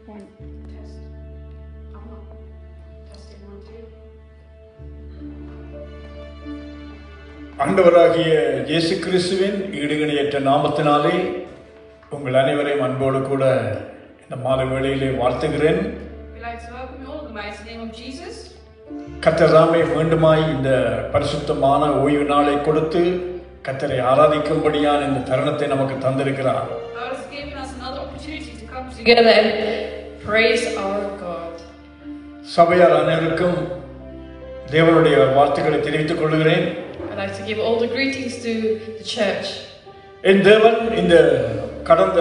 One. Test. Testing 1 2. ஆண்டவராகிய இயேசு கிறிஸ்துவின் ஈடுகணையற்ற நாமத்தினாலே உங்கள் அனைவரையும் அன்போடு கூட இந்த மாலை வேளையிலே வாழ்த்துகிறேன். We'd like to welcome you all in the mighty name of Jesus. கர்த்தர் தாமே மீண்டுமாய் இந்த பரிசுத்தமான ஓய்வு நாளை கொடுத்து கர்த்தரை ஆராதிக்கும்படியான இந்த தருணத்தை நமக்கு தந்திருக்கிறார். God has given us another opportunity to come together and praise our God. சபையார் அனைவருக்கும் தேவனுடைய வாழ்த்துக்களை தெரிவித்துக் கொள்கிறேன். I'd like to give all the greetings to the church. என் தேவன் இந்த கடந்த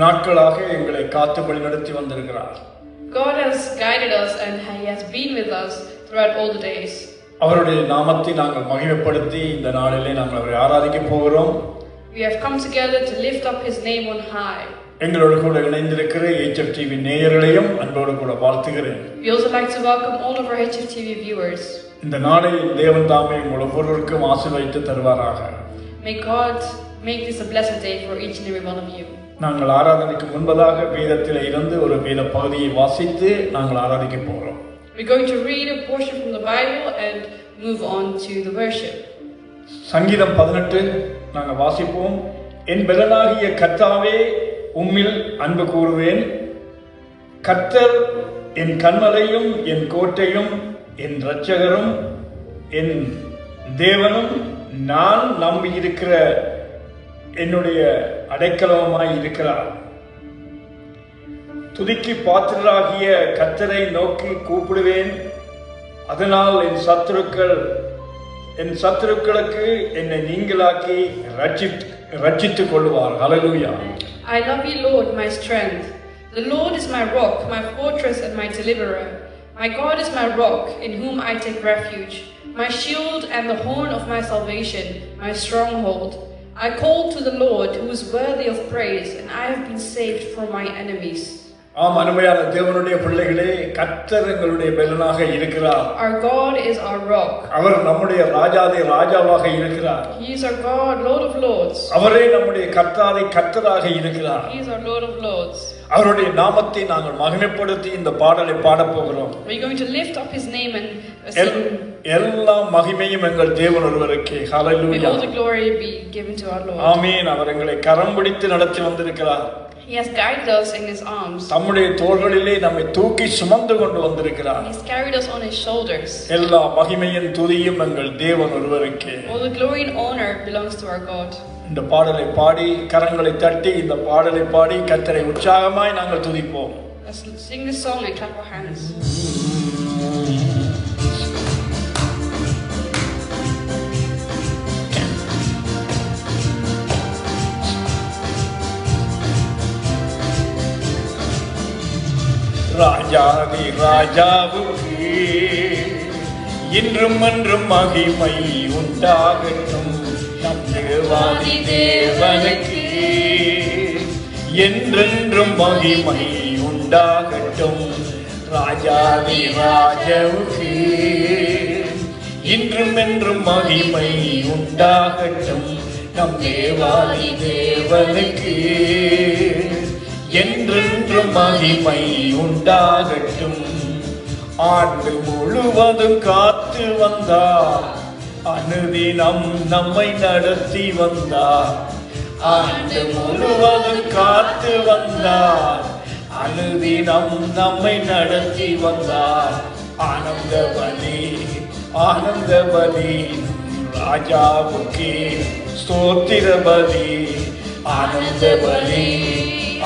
நாட்களாக எங்களை காத்து வழிநடத்தி வந்திருக்கிறார். God has guided us and He has been with us throughout all the days. அவருடைய நாமத்தை நாங்கள் மகிமைப்படுத்தி இந்த நாளிலே நாங்கள் அவரை ஆராதிக்க போகிறோம். We have come together to lift up His name on high. எங்களோடு கூட இணைந்திருக்கிற HFTV நேயர்களையும் அன்போடு கூட வாழ்த்துகிறேன். We also like to welcome all of our HFTV viewers. இந்த நாளை தேவன் தாமே உங்கள் ஒவ்வொருவருக்கும் ஆசீர்வதித்து தருவாராக. May God make this a blessed day for each and every one of you. நாங்கள் ஆராதனைக்கு முன்பதாக வேதத்தில் இருந்து ஒரு வேத பகுதியை வாசித்து நாங்கள் ஆராதிக்க போகிறோம். We're going to read a portion from the Bible and move on to the worship. சங்கீதம் 18 நாங்கள் வாசிப்போம். என் பெலனாகிய கர்த்தாவே உம்மில் அன்பு கூறுவேன். கர்த்தர் என் கன்மலையும் என் கோட்டையும் என் இரட்சகரும் என் தேவனும் நான் நம்பியிருக்கிற என்னுடைய அடைக்கலமாய் இருக்கிறார். துதிக்கு பாத்திரராகிய கர்த்தரை நோக்கி கூப்பிடுவேன். அதனால் என் சத்துருக்களுக்கு என்னை நீங்களாக்கி ரட்சித்துக் கொள்வார். ஹல்லேலூயா. I love you, Lord, my strength. The Lord is my rock, my fortress and my deliverer. My God is my rock, in whom I take refuge, my shield and the horn of my salvation, my stronghold. I call to the Lord, who is worthy of praise, and I have been saved from my enemies. ஆம், அருமையான தேவனுடைய பிள்ளைகளே, கர்த்தர் எங்களுடைய பெலனாக இருக்கிறார். Our God is our rock. அவர் நம்முடைய ராஜாதி ராஜாவாக இருக்கிறார். He is our God, Lord of lords. அவரே நம்முடைய கர்த்தாதி கர்த்தராக இருக்கிறார். He is our Lord of lords. அவருடைய நாமத்தை நாங்கள் மகிமைப்படுத்தி இந்த பாடலை பாடப் போகிறோம். We're going to lift up His name and sing. எல்லா மகிமையும் எங்கள் தேவன் ஒருவருக்கே. May hallelujah. all the glory be given to our Lord. ஆமென். அவர் எங்களை கரம் பிடித்து நடத்தி வந்திருக்கிறார். He has guided us in His arms. தம்முடைய தோள்களிலே நம்மை தூக்கி சுமந்து கொண்டு வந்திருக்கிறார். He's carried us on His shoulders. எல்லா மகிமையின் துதியும் எங்கள் தேவன் ஒருவருக்கே. All the glory and honor belongs to our God. இந்த பாடலை பாடி கரங்களை தட்டி இந்த பாடலை பாடி கர்த்தரை உற்சாகமாய் நாங்கள் துதிப்போம். Let's sing this song and clap our hands. ராஜாதி ராஜாவுக்கு இன்றும் என்றும் மகிமை உண்டாகட்டும். நம் தேவாதி தேவனுக்கு என்றென்றும் மகிமை உண்டாகட்டும். ராஜாதி ராஜாவுக்கு இன்றும் என்றும் மகிமை உண்டாகட்டும். நம் தேவாதி தேவனுக்கு என்றென்றும் மகிமை உண்டாகட்டும். ஆண்டு முழுவதும் காத்து வந்தார், அனுதினம் நம்மை நடத்தி வந்தார். ஆண்டு முழுவதும் காத்து வந்தார், அனுதினம் நம்மை நடத்தி வந்தார். ஆனந்த பலி ஆனந்த பலி ராஜாவுக்கே ஸ்தோத்திர பலி. ஆனந்த பலி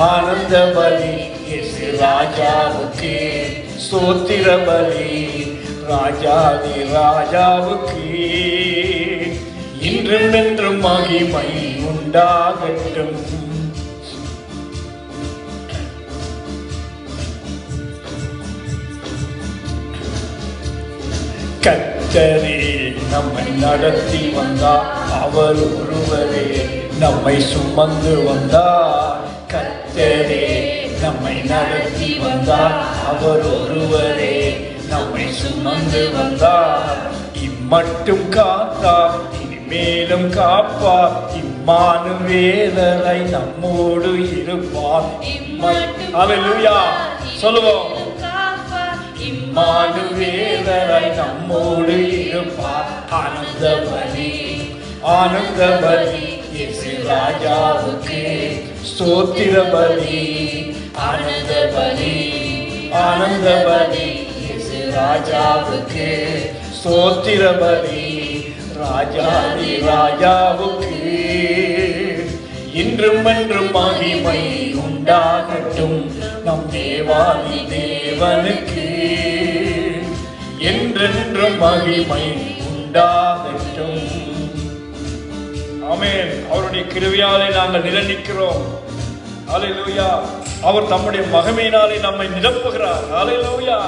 ஆனந்த பலி இயேசு ராஜாவுக்கே ஸ்தோத்திர பலி. ராஜாதி ராஜாவுக்கே இன்றும் என்றும் மகிமை உண்டாகட்டும். கர்த்தரே நம்மை நடத்தி வந்தார், அவர் ஒருவரே நம்மை சுமந்து வந்தார். கர்த்தரே நம்மை நடத்தி வந்தார், அவர் ஒருவரே நம்மை சுமந்து வந்தார். இம்மட்டும் காத்தார், இனிமேலும் காப்பார். இம்மானுவேலரை நம்மோடு இருப்பார். இம்மட்டும் ஹalleluya சொல்லுவோம். இம்மானுவேலராய் நம்மோடு இருப்பார். ஆனந்த பலி ஆனந்த பலி இயேசு ராஜாவுக்கு ஸ்தோத்திர பலி. ஆனந்த பலி ஆனந்த பலி இயேசு ராஜாவுக்கு ஸ்தோத்திர பலி. ராஜாதி ராஜாவுக்கு இன்றும் என்றும் மகிமை உண்டாகட்டும். நம் தேவாதி தேவனுக்கு என்றென்றும் மகிமை உண்டாகட்டும். ஆமென். அவருடைய கிருபையாலே நாங்கள் நிலைநிற்கிறோம். ஹalleluya. அவர் தம்முடைய மகிமையினாலே நம்மை நிரப்புகிறார். ஹalleluya.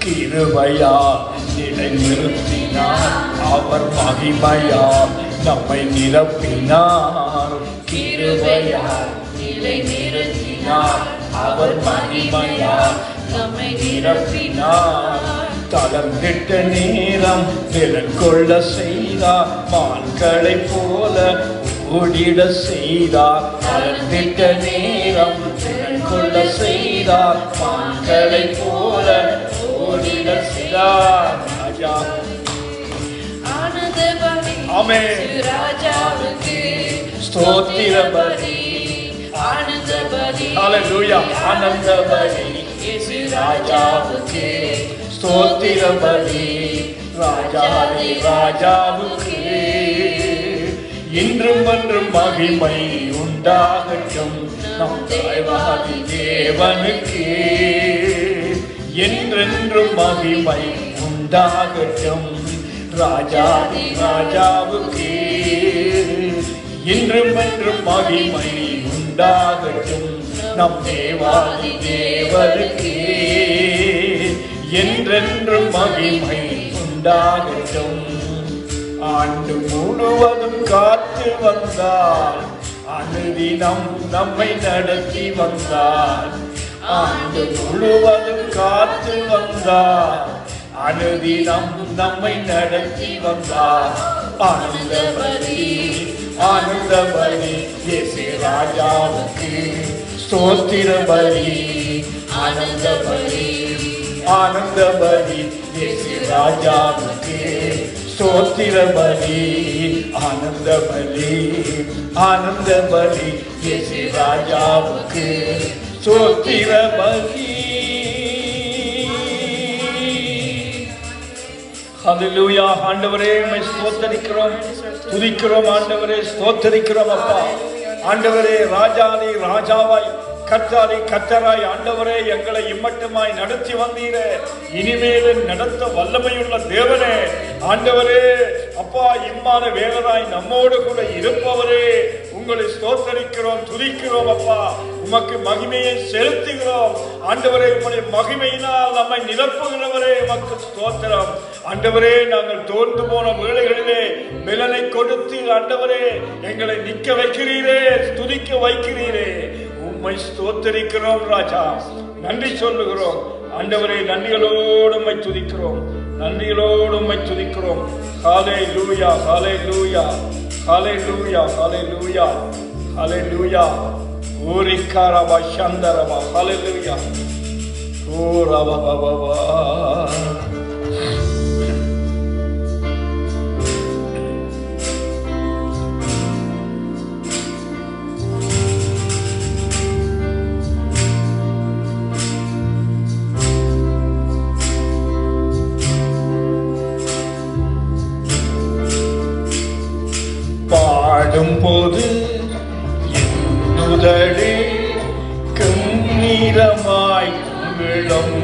கிருபையால் நிலைநிறுத்தினார். அவர் மகிமையால் நம்மை நிரப்பினார். கிருபையால் நிலைநிறுத்தினார். அவர் மகிமையால் நம்மை நிரப்பினார். தளர்ந்திட்ட நேரம் திறன் கொள்ள செய்தார். மான்களை போல ஓடிட செய்தார். தளர்ந்திட்ட நேரம் திறன் கொள்ள செய்தார். மான்களை போல ஓடிட செய்தார். ராஜா ஆனந்த பலி ஆமென். ராஜாவுக்கு ஸ்தோத்திர பலி. ஆனந்த பலி ஹalleluya. ஆனந்த பலி இயேசு ராஜாவுக்கு ஸ்தோத்திர பலி. ராஜாதி ராஜாவுக்கு இன்றும் என்றும் மகிமை உண்டாகட்டும். நம் தேவாதி தேவனுக்கு என்றென்றும் மகிமை உண்டாகட்டும். ராஜாதி ராஜாவுக்கு இன்றும் என்றும் மகிமை உண்டாகட்டும். நம் தேவாதி தேவனுக்கு என்றென்றும் மகிமை உண்டாகட்டும். ஆண்டு முழுவதும் காத்து வந்தார். அனுதினம் நம்மை நடத்தி வந்தார். ஆண்டு முழுவதும் காத்து வந்தார். அனுதினம் நம்மை நடத்தி வந்தார். ஆனந்த பலி ஆனந்த பலி இயேசு ராஜாவுக்கு ஸ்தோத்திர பலி. ஆனந்த பலி ஆனந்த பலி இயேசு ராஜாவுக்கு ஸ்தோத்திர பலி. ஆனந்த பலி ஆனந்த பலி இயேசு ராஜாவுக்கு ஸ்தோத்திர பலி. ஹalleluya. ஆண்டவரே உம்மை ஸ்தோத்திரிக்கிறோம், துதிக்கிறோம். ஆண்டவரே ஸ்தோத்திரிக்கிறோம் அப்பா. ஆண்டவரே ராஜாதி ராஜாவாய் கர்த்தாதி கர்த்தராய் ஆண்டவரே எங்களை இம்மட்டுமாய் நடத்தி வந்தீரே. இனிமேலும் நடத்த வல்லமையுள்ள தேவனே ஆண்டவரே அப்பா, இம்மான வேலராய் நம்மோடு கூட இருப்பவரே உங்களை ஸ்தோத்தரிக்கிறோம், துதிக்கிறோம் அப்பா. உமக்கு மகிமையை செலுத்துகிறோம் ஆண்டவரே. உம்முடைய மகிமையினால் நம்மை நிரப்புகிறவரே உமக்கு ஸ்தோத்திரம். ஆண்டவரே நாங்கள் தோர்ந்து போன வேளைகளிலே பலனை கொடுத்து ஆண்டவரே எங்களை நிற்க வைக்கிறீரே, துதிக்க வைக்கிறீரே. உம்மை ஸ்தோத்தரிக்கிறோம் ராஜா, நன்றி சொல்லுகிறோம் ஆண்டவரே. நன்றிகளோடு உம்மை துதிக்கிறோம், நன்றிகளோடு உம்மை துதிக்கிறோம். ஹalleluya ஹalleluya ஹalleluya ஹalleluya ஹalleluya. ஓரிக்காரவா சந்தரவா ஹalleluya. ஓரவா பாபா. பாடும்போது என்னுதடு கண்ணீரமாய் விழும்.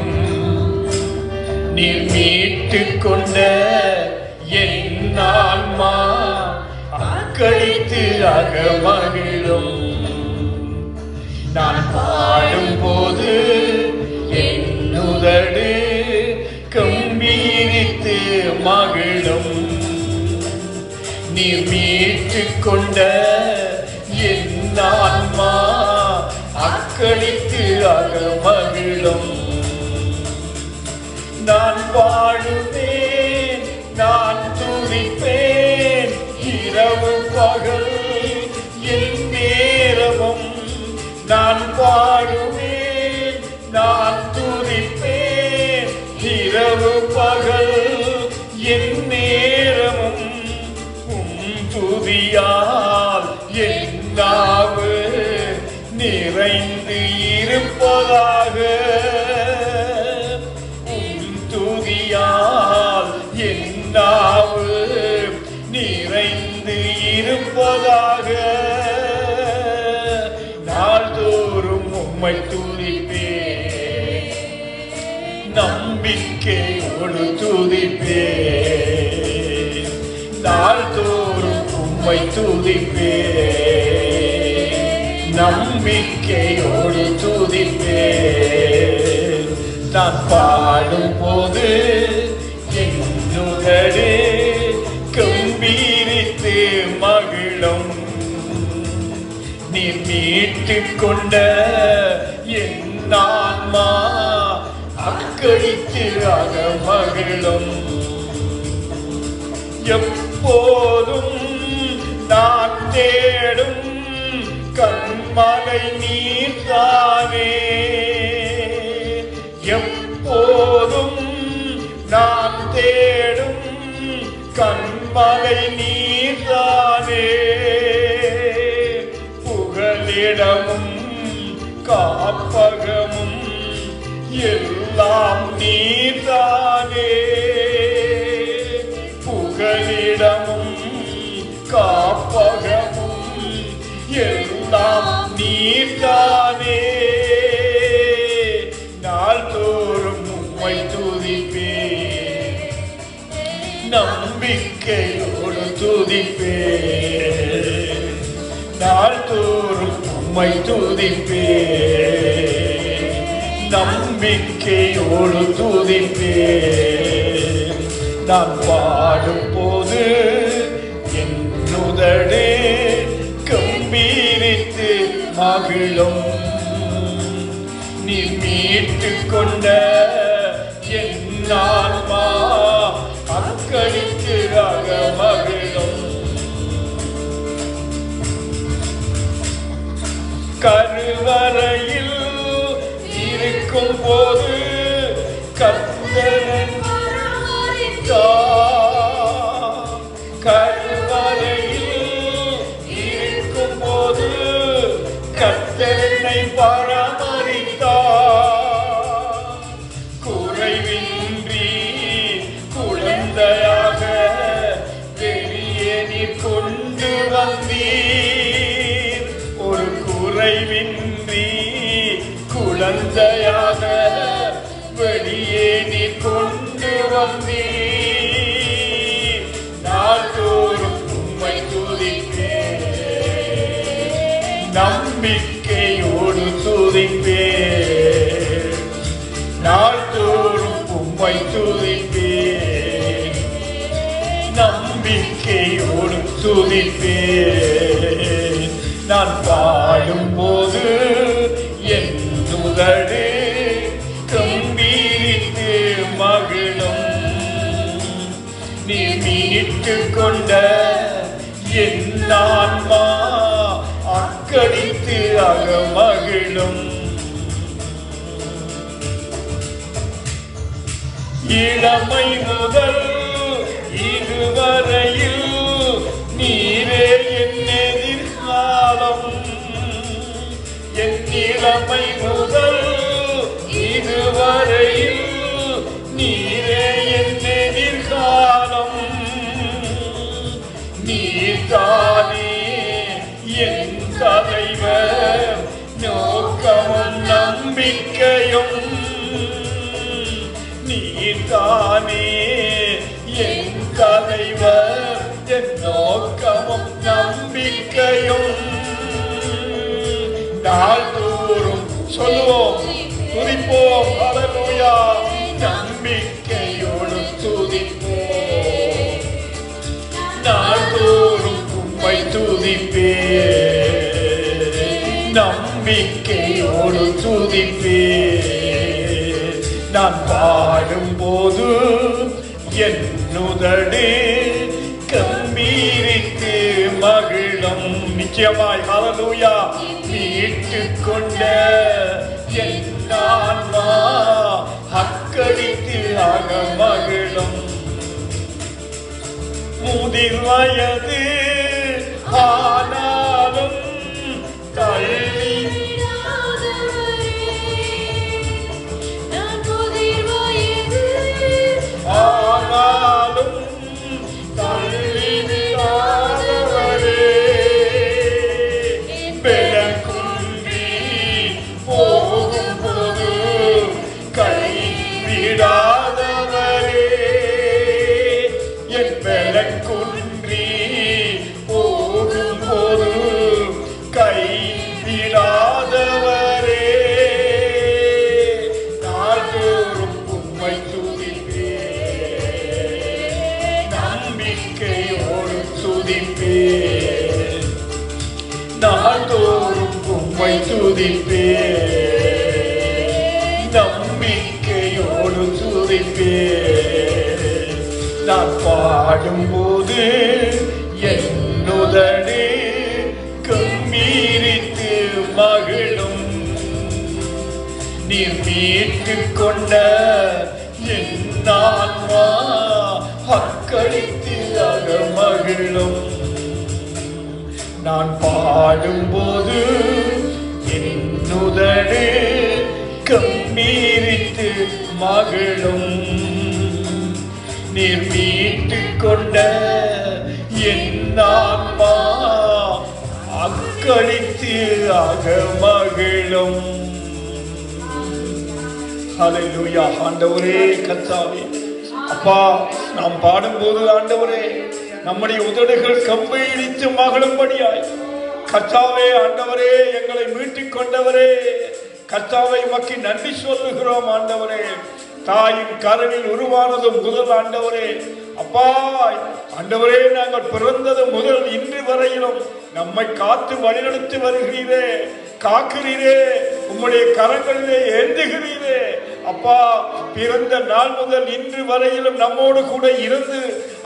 நீர் மீட்டு கொண்ட என் ஆன்மா அக்களித்து அகமகிழும். நான் பாடும்போது என்னுதடு கம்பீரித்து மகிழும். நீர் மீட்டு கொண்ட என் ஆன்மா அக்களித்து அகமகிழும். நான் வாழுவேன், நான் துதிப்பேன், பகல் என் நேரமும் நான் பாடுவேன், நான் துதிப்பேன். இரவு பகல் என் நேரமும் துதியால் என் நாவு நிறைந்து இருப்பதாக. துதியால் என் நாவு நிறைந்து இருப்பதாக. நாள்தோறும் உம்மை துதிப்பேன், நம்பிக்கையோடு துதிப்பேன். நாள்தோறும் உம்மை துதிப்பேன், நம்பிக்கையோடு துதிப்பேன். நான் பாடும் போது என்னுடனே கம்பீரித்து மகிழும். நீர் மீட்டுக் கொண்ட என் ஆன்மா அக்களித்து மகிழும். எப்போதும் நான் தேடும் கண்மலை நீர்தானே. எப்போதும் நான் தேடும் கண்மலை நீர்தானே. புகலிடமும் காப்பகமும் எல்லாம் நீர்தானே. புகலிடமும் காப்பகமும் எல்லாம் நீர்தானே. நாள்தோறும் உம்மை துதிப்பேன், நம்பிக்கையோடு துதிப்பேன். நாள்தோறும் உம்மை துதிப்பேன், நம்பிக்கையோடு துதிப்பேன். நான் பாடும் போது என் உதடு கம்பீரித்து மகிழும். நீ மீட்டுக் கொண்ட என் ஆன்மா அக்களித்து மகிழும். கருவறையில் இருக்கும் போது கர்த்தர் கருவறையில் இருக்கும் போது கர்த்தரை பராமரித்தார். குறைவின்றி குழந்தையாக வெளியே நீர் கொண்டு வந்தீர். ஒரு குறைவின்றி குழந்தையாக வெளியே நீர் கொண்டு வந்தீர். நாள்தோறும் உம்மை துதிப்பேன், நம்பிக்கையோடு துதிப்பேன். நாள்தோறும் உம்மை துதிப்பேன், நம்பிக்கையோடு துதிப்பேன். நான் பாடும் போது என் உதடு கம்பீரித்து மகிழும். நீ மீட்டுக் கொண்ட என் ஆன்மா அக்களித்து மகிழும். இளமை முதல் இதுவரையில் நீரே என் எதிர்காலம். என் இளமை முதல் இதுவரையில் நீரே என் எதிர்காலம். நீர்தானே என் தலைவர், நோக்கமும் நம்பிக்கையும். நீர்தானே என் தலைவர், என் நோக்கமும் நம்பிக்கையும். நாள்தோறும் சொல்லுவோம், துதிப்போம், ஹல்லேலூயா. நம்பிக்கையோடு துதிப்போம், நாள்தோறும் உம்மை துதிப்பேன், நம்பிக்கையோடு துதிப்பேன். நான் பாடும் போது என் உதடு கம்பீரித்து மகிழும். நிச்சயமாய் ஹல்லேலூயா. மீட்டு கொண்ட என் ஆன்மா அக்களித்து ஆக மகிழும். முதிர் வயது ஆனாலும் தள்ளி ஆனாலும் தள்ளிவிடாதவரே, பெலக்குன்றி போகும் போது கைவிடாதவரே, என் பெலக்குன்றி போகும் போது கைவிடாதவரே, நாள்தோறும் உம்மை நம்பிக்கையோடு துதிப்பேன், நாள்தோறும் உம்மை துதிப்பேன், நம்பிக்கையோடு துதிப்பேன். நான் பாடும்போது என்னுதடு கம்பீரித்து மகிழும். நீர் மீட்டு கொண்ட என் ஆன்மா அக்களித்து ஆக மகிழும். நான் பாடும்போது என்னுதடு கம்பீரித்து மகிழும். நீர் மீட்டு கொண்ட என் ஆன்மா அக்களித்து ஆக மகிழும். ஹல்லேலூயா. ஆண்டவரே கர்த்தாவே, அப்பா, நாம் பாடும்போது ஆண்டவரே நம்முடைய உதடுகள் கம்பை இடித்து மகிழும்படியாய் கர்த்தாவே, ஆண்டவரே எங்களை மீட்டுக் கொண்டவரே கர்த்தாவை உமக்கு நன்றி சொல்லுகிறோம். ஆண்டவரே, தாயின் கருவில் உருவானது முதல் ஆண்டவரே, அப்பா ஆண்டவரே, நாங்கள் பிறந்தது முதல் இன்று வரையிலும் நம்மை காத்து வழிநடத்தி வருகிறீரே, காக்கிறீரே, உம்முடைய கரங்களிலே ஏந்துகிறீரே. அப்பா, பிறந்த நாள் முதல் இன்று வரையிலும் நம்மோடு கூட இருந்து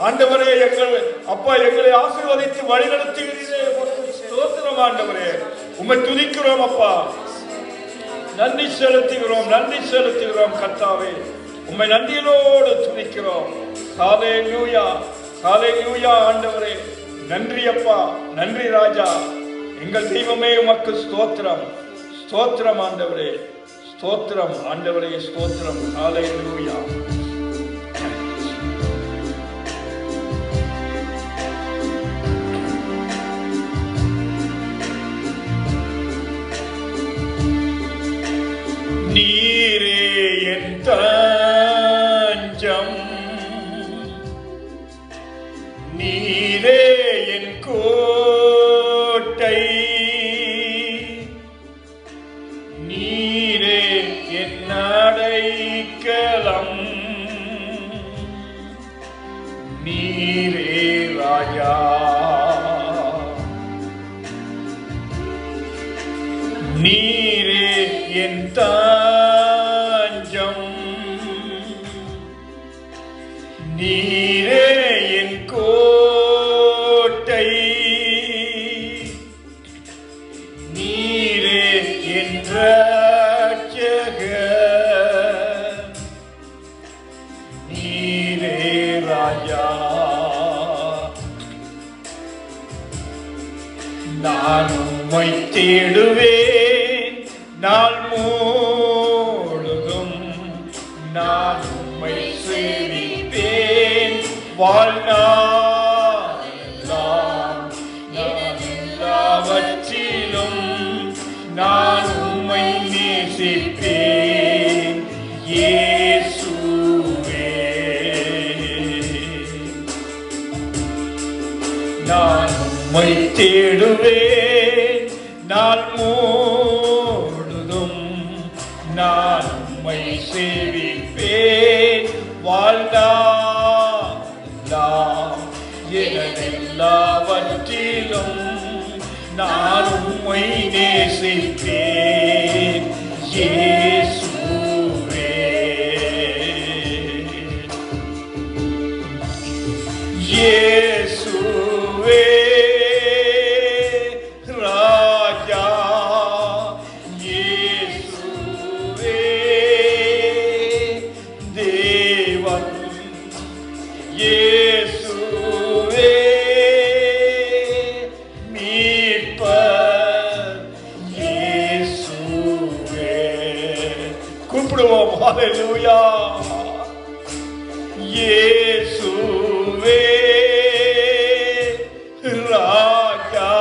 ஆண்டவரே எங்களை ஆசீர்வதித்து வழிநடத்துகிறீரே. ஸ்தோத்திரம் ஆண்டவரே, உம்மை துதிக்கிறோம் அப்பா, நன்றி செலுத்துகிறோம், நன்றி செலுத்துகிறோம் கர்த்தாவே, உம்மை நன்றியோடு துதிக்கிறோம். ஹல்லேலூயா, ஹல்லேலூயா. ஆண்டவரே நன்றி அப்பா, நன்றி ராஜா, எங்கள் தெய்வமே உமக்கு ஸ்தோத்திரம், ஸ்தோத்திரம் ஆண்டவரே, ஸ்தோத்திரம் ஆண்டவரே, ஸ்தோத்திரம். ஹல்லேலூயா. நீரே என் தஞ்சம், நீரே என் கோட்டை, நீரே என் அடைக்கலம், நீரே ராஜா, நீரே என் தஞ்சம், நீரே என் கோட்டை, நீரே என் இரட்சகர், நீரே ராஜா. நான் உம்மை தேடுவேன் நாள் முழுதும், நான் உம்மை சேவிப்பேன் வாழ்நாளெல்லாம், நான் எல்லாவற்றிலும் நான் உம்மை நேசிப்பேன் இயேசுவே. நான் உம்மை தேடுவேன் நாள் முழுதும், நான் உம்மை சேவிப்பேன் வாழ்நாளெல்லாம், எல்லாவற்றிலும் நான் உம்மை நேசிப்பேன் இயேசுவே. இயேசுவே, ஹalleluya. இயேசுவே ராஜா,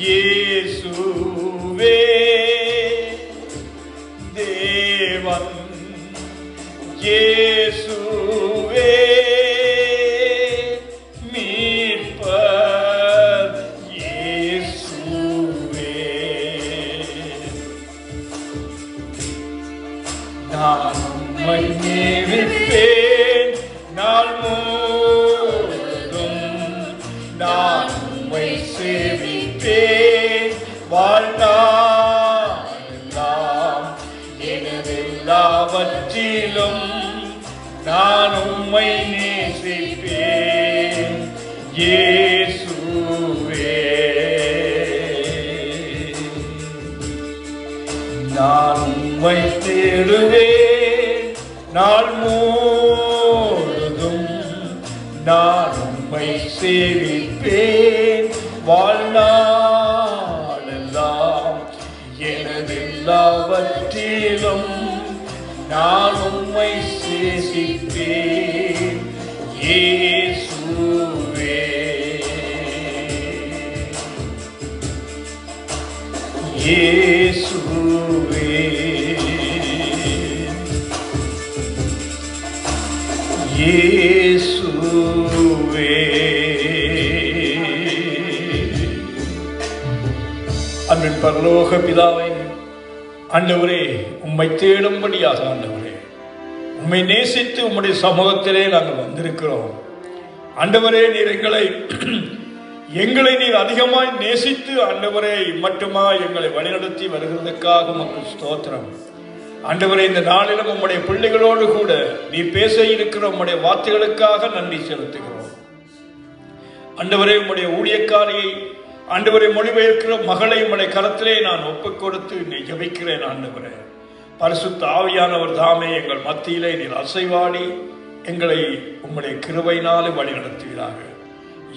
இயேசுவே தேவன், இயேசுவே மீட்பர், இயேசுவே. நான் உம்மை நேசிப்பேன் நாள் முழுதும், நான் உம்மை சேவிப்பேன் வாழ்நாளெல்லாம். எனதெல்லாவற்றிலும் நான் உம்மை நேசிப்பேன் இயேசுவே. நான் உம்மை தேடுவேன் நாள் முழுதும், நான் உம்மை சேவிப்பேன் வாழ்நாளெல்லாம். எனதெல்லாவற்றிலும் நான் உம்மை நேசிப்பேன் இயேசுவே. இயேசுவே, இயேசுவே. அன்பின் பரலோக பிதாவே, ஆண்டவரே, உம்மை தேடும்படியாக ஆண்டவரே, உம்மை நேசித்து உம்முடைய சமூகத்திலே நாங்கள் வந்திருக்கிறோம். ஆண்டவரே, நீர் எங்களை நீர் அதிகமாய் நேசித்து ஆண்டவரே மட்டுமா எங்களை வழிநடத்தி வருகிறதுக்காக உமக்கு ஸ்தோத்திரம். ஆண்டவரே, இந்த நாளிலும் உம்முடைய பிள்ளைகளோடு கூட நீர் பேச இருக்கிற உம்முடைய வார்த்தைகளுக்காக நன்றி செலுத்துகிறோம். ஆண்டவரே, உம்முடைய ஊழியக்காரியை ஆண்டவரை மொழிபெயர்க்கிற மகளை உம்முடைய கரத்திலே நான் ஒப்புக் கொடுத்து நீ ஜெபிக்கிறேன். ஆண்டவரே, பரிசுத்த ஆவியானவர் தாமே எங்கள் மத்தியிலே நீர் அசைவாடி எங்களை உம்முடைய கிருபையினாலே வழி நடத்துவீராக.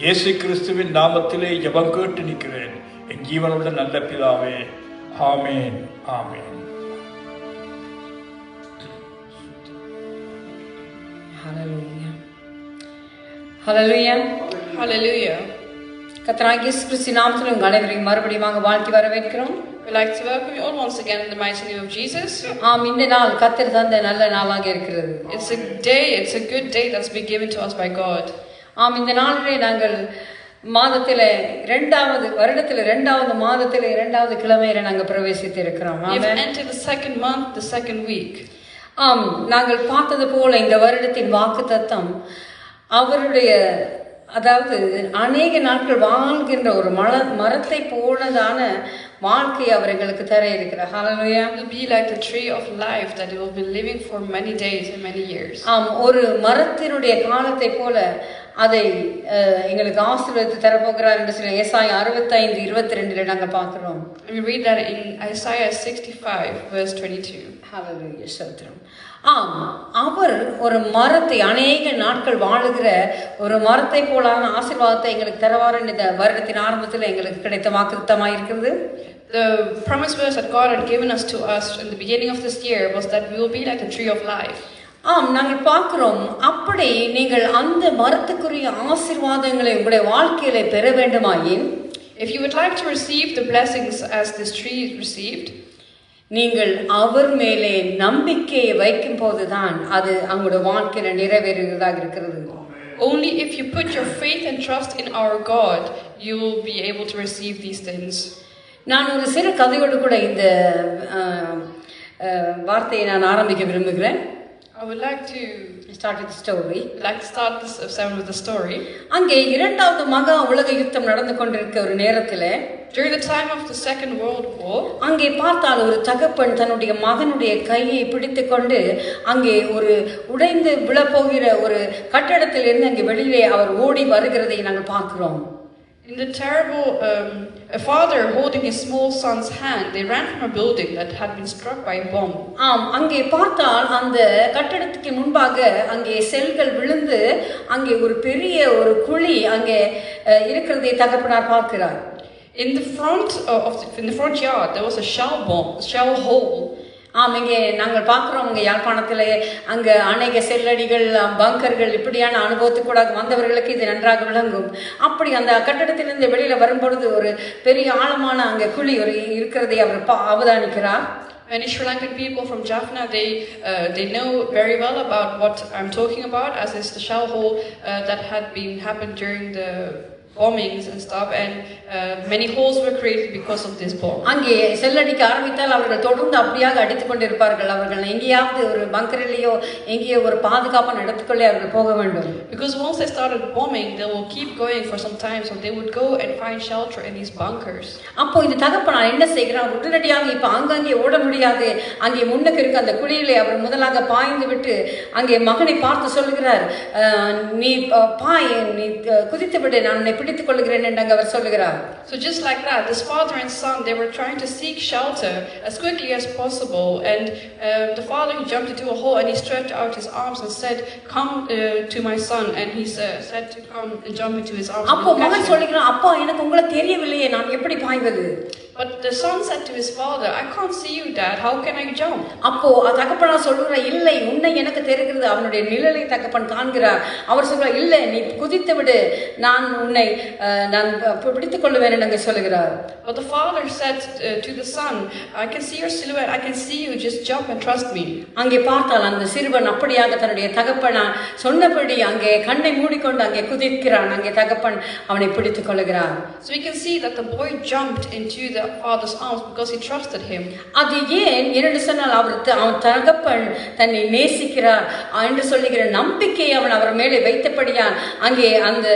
இயேசு கிறிஸ்துவின் நாமத்திலே ஜெபம் கேட்டு நிற்கிறேன் என் ஜீவனுள்ள நல்ல பிதாவே. ஆமேன், ஆமேன். Hallelujah. Hallelujah. Hallelujah. கர்த்தராகிய இயேசு கிறிஸ்துவின் நாமத்தில் உங்கள் அனைவரையும் மறுபடியும் வாழ்த்தி வரவேற்கிறோம். We'd like to welcome you all once again in the mighty name of Jesus. ஆம், இந்த நாள் கர்த்தர் தந்த நல்ல நாளாக இருக்கிறது. It's a good day that's been given to us by God. ஆம், இந்த நாளிலே நாங்கள் மாதத்திலே வருடத்தில் இரண்டாவது மாதத்திலே இரண்டாவது கிழமையில நாங்கள் பிரவேசித்து இருக்கிறோம். We have entered the second month, the second week. ஆம், நாங்கள் பார்த்தது போல இந்த வருடத்தின் வாக்குத்தத்தம் அவருடைய, அதாவது அநேக நாட்கள் வாழ்கின்ற ஒரு மரத்தை போலதான வாழ்க்கையை அவர் எங்களுக்கு தர இருக்கிறார். ஹல்லேலூயா. It will be like the tree of life that it will be living for many days and many years. ஆம், ஒரு மரத்தினுடைய காலத்தை போல அதை எங்களுக்கு ஆசீர்வதித்து தரப்போகிறார் என்று சொல்லி ஏசாயா 65:22 நாங்கள் பார்க்கிறோம். We read that in Isaiah 65 verse 22. ஹல்லேலூயா, ஸ்தோத்திரம். ஆம், அவர் ஒரு மரத்தை அநேக நாட்கள் வாழுகிற ஒரு மரத்தை போலான ஆசீர்வாதத்தை எங்களுக்கு தருவார். இந்த வருடத்தின் ஆரம்பத்தில் எங்களுக்கு கிடைத்த வாக்குத்தத்தமாக இருக்கிறது. The promise verse that God had given us to us in the beginning of this year was that we will be like the tree of life. ஆம், நாங்கள் பார்க்கிறோம். அப்படி நீங்கள் அந்த மரத்துக்குரிய ஆசீர்வாதங்களை உங்களுடைய வாழ்க்கையில பெற வேண்டுமாயின், if you would like to receive the blessings as this tree received, நீங்கள் அவர் மேலே நம்பிக்கையை வைக்கும் போதுதான் அது அவங்களுடைய வாழ்க்கையில நிறைவேறுகிறதாக இருக்கிறது. only if you put your faith and trust in our God, you will be able to receive these things. நான் ஒரு சிறு கதையோடு கூட இந்த வார்த்தையை நான் ஆரம்பிக்க விரும்புகிறேன். I would like to start with the story. start this sermon with a story. அங்கே இரண்டாவது மகா உலக யுத்தம் நடந்து கொண்டிருக்கிற ஒரு நேரத்தில், during the time of the Second World War, அங்கே பார்த்தால் ஒரு தகப்பன் தன்னுடைய மகனுடைய கையை பிடித்துக்கொண்டு அங்கே ஒரு உடைந்து விழப்போகிற ஒரு கட்டடத்திலிருந்து அங்கே வெளியே அவர் ஓடி வருகிறதை நாங்கள் பார்க்கிறோம். In the terrible, a father holding his small son's hand, they ran from a building that had been struck by a bomb. ஆம், அங்கே பார்த்தால் அந்த கட்டடத்துக்கு முன்பாக அங்கே செல்கள் விழுந்து அங்கே ஒரு பெரிய ஒரு குழி அங்கே இருக்கிறதை தகப்பனார் பார்க்கிறார். In the front yard, there was a shell hole. இங்கே நாங்கள் பார்க்குறோம், இங்கே யாழ்ப்பாணத்தில் அங்கே அநேக செல்லடிகள், பங்கர்கள், இப்படியான அனுபவத்துக்கூட வந்தவர்களுக்கு இது நன்றாக விளங்கும். அப்படி அந்த கட்டடத்திலிருந்து வெளியில் வரும்பொழுது ஒரு பெரிய ஆழமான அங்கே குழி ஒரு இருக்கிறதை அவர் அவதானிக்கிறார். Many Sri Lankan people from Jaffna, they know very well about what I'm talking about, as is the shell hole that had been happened during the bombings and stuff, and many holes were created because of this bomb. அங்கே செல்லடிக்க ஆரம்பித்தால் அவர்கள் தொடர்ந்து அப்படியாக அடித்துக் கொண்டிருப்பார்கள். அவர்கள் எங்கேயாவது ஒரு பங்கரிலேயோ எங்கேயோ ஒரு பாதுகாப்பான இடத்துக்குள்ளே அவர்கள் போக வேண்டும். Because once they started bombing, they will keep going for some time, so they would go and find shelter in these bunkers. அப்போ இந்த தகப்பனார் என்ன செய்கிறார்? உடனடியாக இப்ப அங்கங்கே ஓட முடியாது, அங்கே முன்னுக்கு இருக்க அந்த குழியிலே அவர் முதலாக பாய்ந்து விட்டு அங்கே மகனை பார்த்து சொல்லுகிறார், நீ பாய், நீ குதித்து விடு, நான் உன்னை பிடித்துக் கொள்கிறேன் என்று அவர் சொல்லுகிறார். So just like that, this father and son, they were trying to seek shelter as quickly as possible, and the father, he jumped into a hole and he stretched out his arms and said, come to my son, and he said to come and jump into his arms. அப்போ மகன் சொல்லுகிறான், அப்பா எனக்கு உங்களை தெரியவில்லையே, நான் எப்படி பாய்வது? But the son said to his father, I can't see you, Dad, how can I jump? அப்போ தகப்பனார் சொல்லுகிறார், இல்லை, உன்னை எனக்கு தெரிகிறது. அவனுடைய நிழலை தகப்பன் காண்கிறார். அவர் சொல்றார், இல்லை, நீ குதித்து விடு, நான் உன்னை பிடித்துக் கொள்வேன் என்று சொல்லுகிறார். But the father said to the son, I can see your silhouette, I can see you, just jump and trust me. அங்கே பார்த்தால் அந்த சிறுவன் அப்படியாக தன்னுடைய தகப்பனா சொன்னபடி அங்கே கண்ணை மூடிக்கொண்டு அங்கே குதிக்கிறான். அங்கே தகப்பன் அவனை பிடித்துக் கொள்கிறார். So we can see that the boy jumped into the father's arms because he trusted him. அது ஏன் என்று சொன்னால் அவன் தகப்பன் தன்னை நேசிக்கிறார் என்று சொல்லுகிற நம்பிக்கை அவன் அவர் மேலே வைத்தபடியால் அங்கே அந்த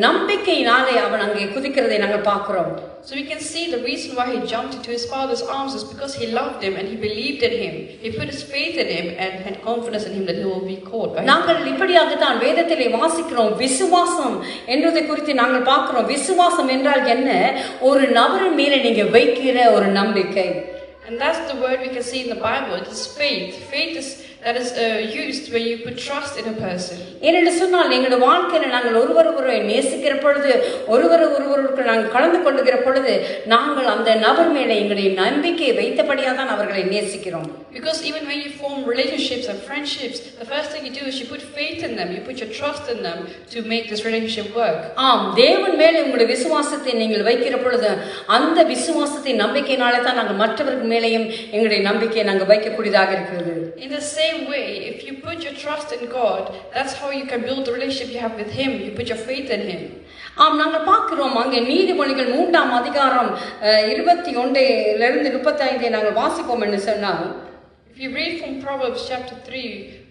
நம்பிக்கையினாலே அவன் அங்கே குதிக்கிறதை நாங்கள் பார்க்கிறோம். So we can see the reason why he jumped into his father's arms is because he loved him and he believed in him. He put his faith in him and had confidence in him that he will be caught by him. நாங்கள் இப்படியாக தான் வேதத்திலே வாசிக்கிறோம். விசுவாசம் என்பதை குறித்து நாங்கள் பார்க்கிறோம். விசுவாசம் என்றால் என்ன? ஒரு நபரின் மேலே நீங்க வைக்கிற ஒரு நம்பிக்கை. And that's the word we can see in the Bible. It is faith. Faith is that is used when you put trust in a person. ஏனென்று சொன்னால் எங்களுடைய வாழ்க்கையில நாங்கள் ஒருவரை நேசிக்கிற பொழுது, ஒருவருக்கு நாங்கள் கலந்து கொள்ளுகிற பொழுது, நாங்கள் அந்த நபர் மேலே எங்களுடைய நம்பிக்கையை வைத்தபடியாக தான் அவர்களை நேசிக்கிறோம். Because even when you form relationships and friendships, the first thing you do is you put faith in them, you put your trust in them to make this relationship work. ஆம், தேவன் மேலே உங்களுடைய விசுவாசத்தை நீங்கள் வைக்கிற பொழுது அந்த விசுவாசத்தை நம்பிக்கையினாலே தான் நாங்கள் மற்றவர்கள் மேலேயும் எங்களுடைய நம்பிக்கையை நாங்கள் வைக்கக்கூடியதாக இருக்கிறது. In the same way, if you put your trust in God, that's how you can build the relationship you have with him. You put your faith in him. ஆம், நாங்கள் பார்க்கிறோம் அங்கே நீதிமொழிகள் 3ஆம் அதிகாரம் 21 35 நாங்கள் வாசிப்போம் என்று சொன்னால், if you read from Proverbs chapter 3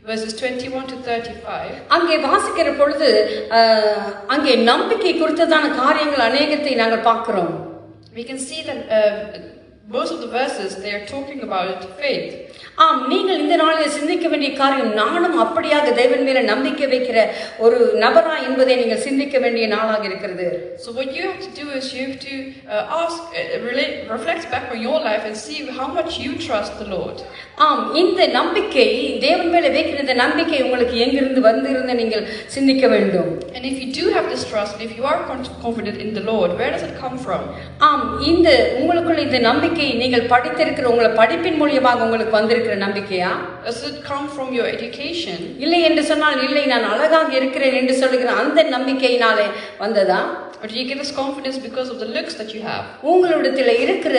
verses 21 to 35, அங்கே வாசிக்கிற பொழுது அங்கே நம்பிக்கை குறித்ததான காரியங்கள் அநேகத்தை நாங்கள் பார்க்கிறோம். we can see that most of the verses they are talking about faith. ஆம், நீங்கள் இந்த நாளில் சிந்திக்க வேண்டிய காரியம், நானும் அப்படியாக தேவன் மேல நம்பிக்கை வைக்கிற ஒரு நபரா என்பதை நீங்கள் சிந்திக்க வேண்டிய நாளாக இருக்கிறது. So what you have to do is you have to reflect back on your life and see how much you trust the Lord. ஆம், இந்த நம்பிக்கை தேவன் மேல வைக்கிற இந்த நம்பிக்கை உங்களுக்கு எங்கிருந்து வந்திருந்து நீங்கள் சிந்திக்க வேண்டும். And if you do have this trust, if you are confident in the Lord, where does it come from? ஆம், இந்த உங்களுக்குள்ள இந்த நம்பிக்கை நீங்கள் படித்திருக்கிற உங்கள் படிப்பின் மூலமாக உங்களுக்கு வந்திருக்கிற நம்பிக்கையா? Does it come from your education? இல்லை என்று சொன்னால், இல்லை, நான் அழகாக இருக்கிறேன் என்று சொல்லுகிற அந்த நம்பிக்கையினாலே வந்ததா? Or do you get this confidence because of the looks that you have? உங்களிடத்தில் இருக்கிற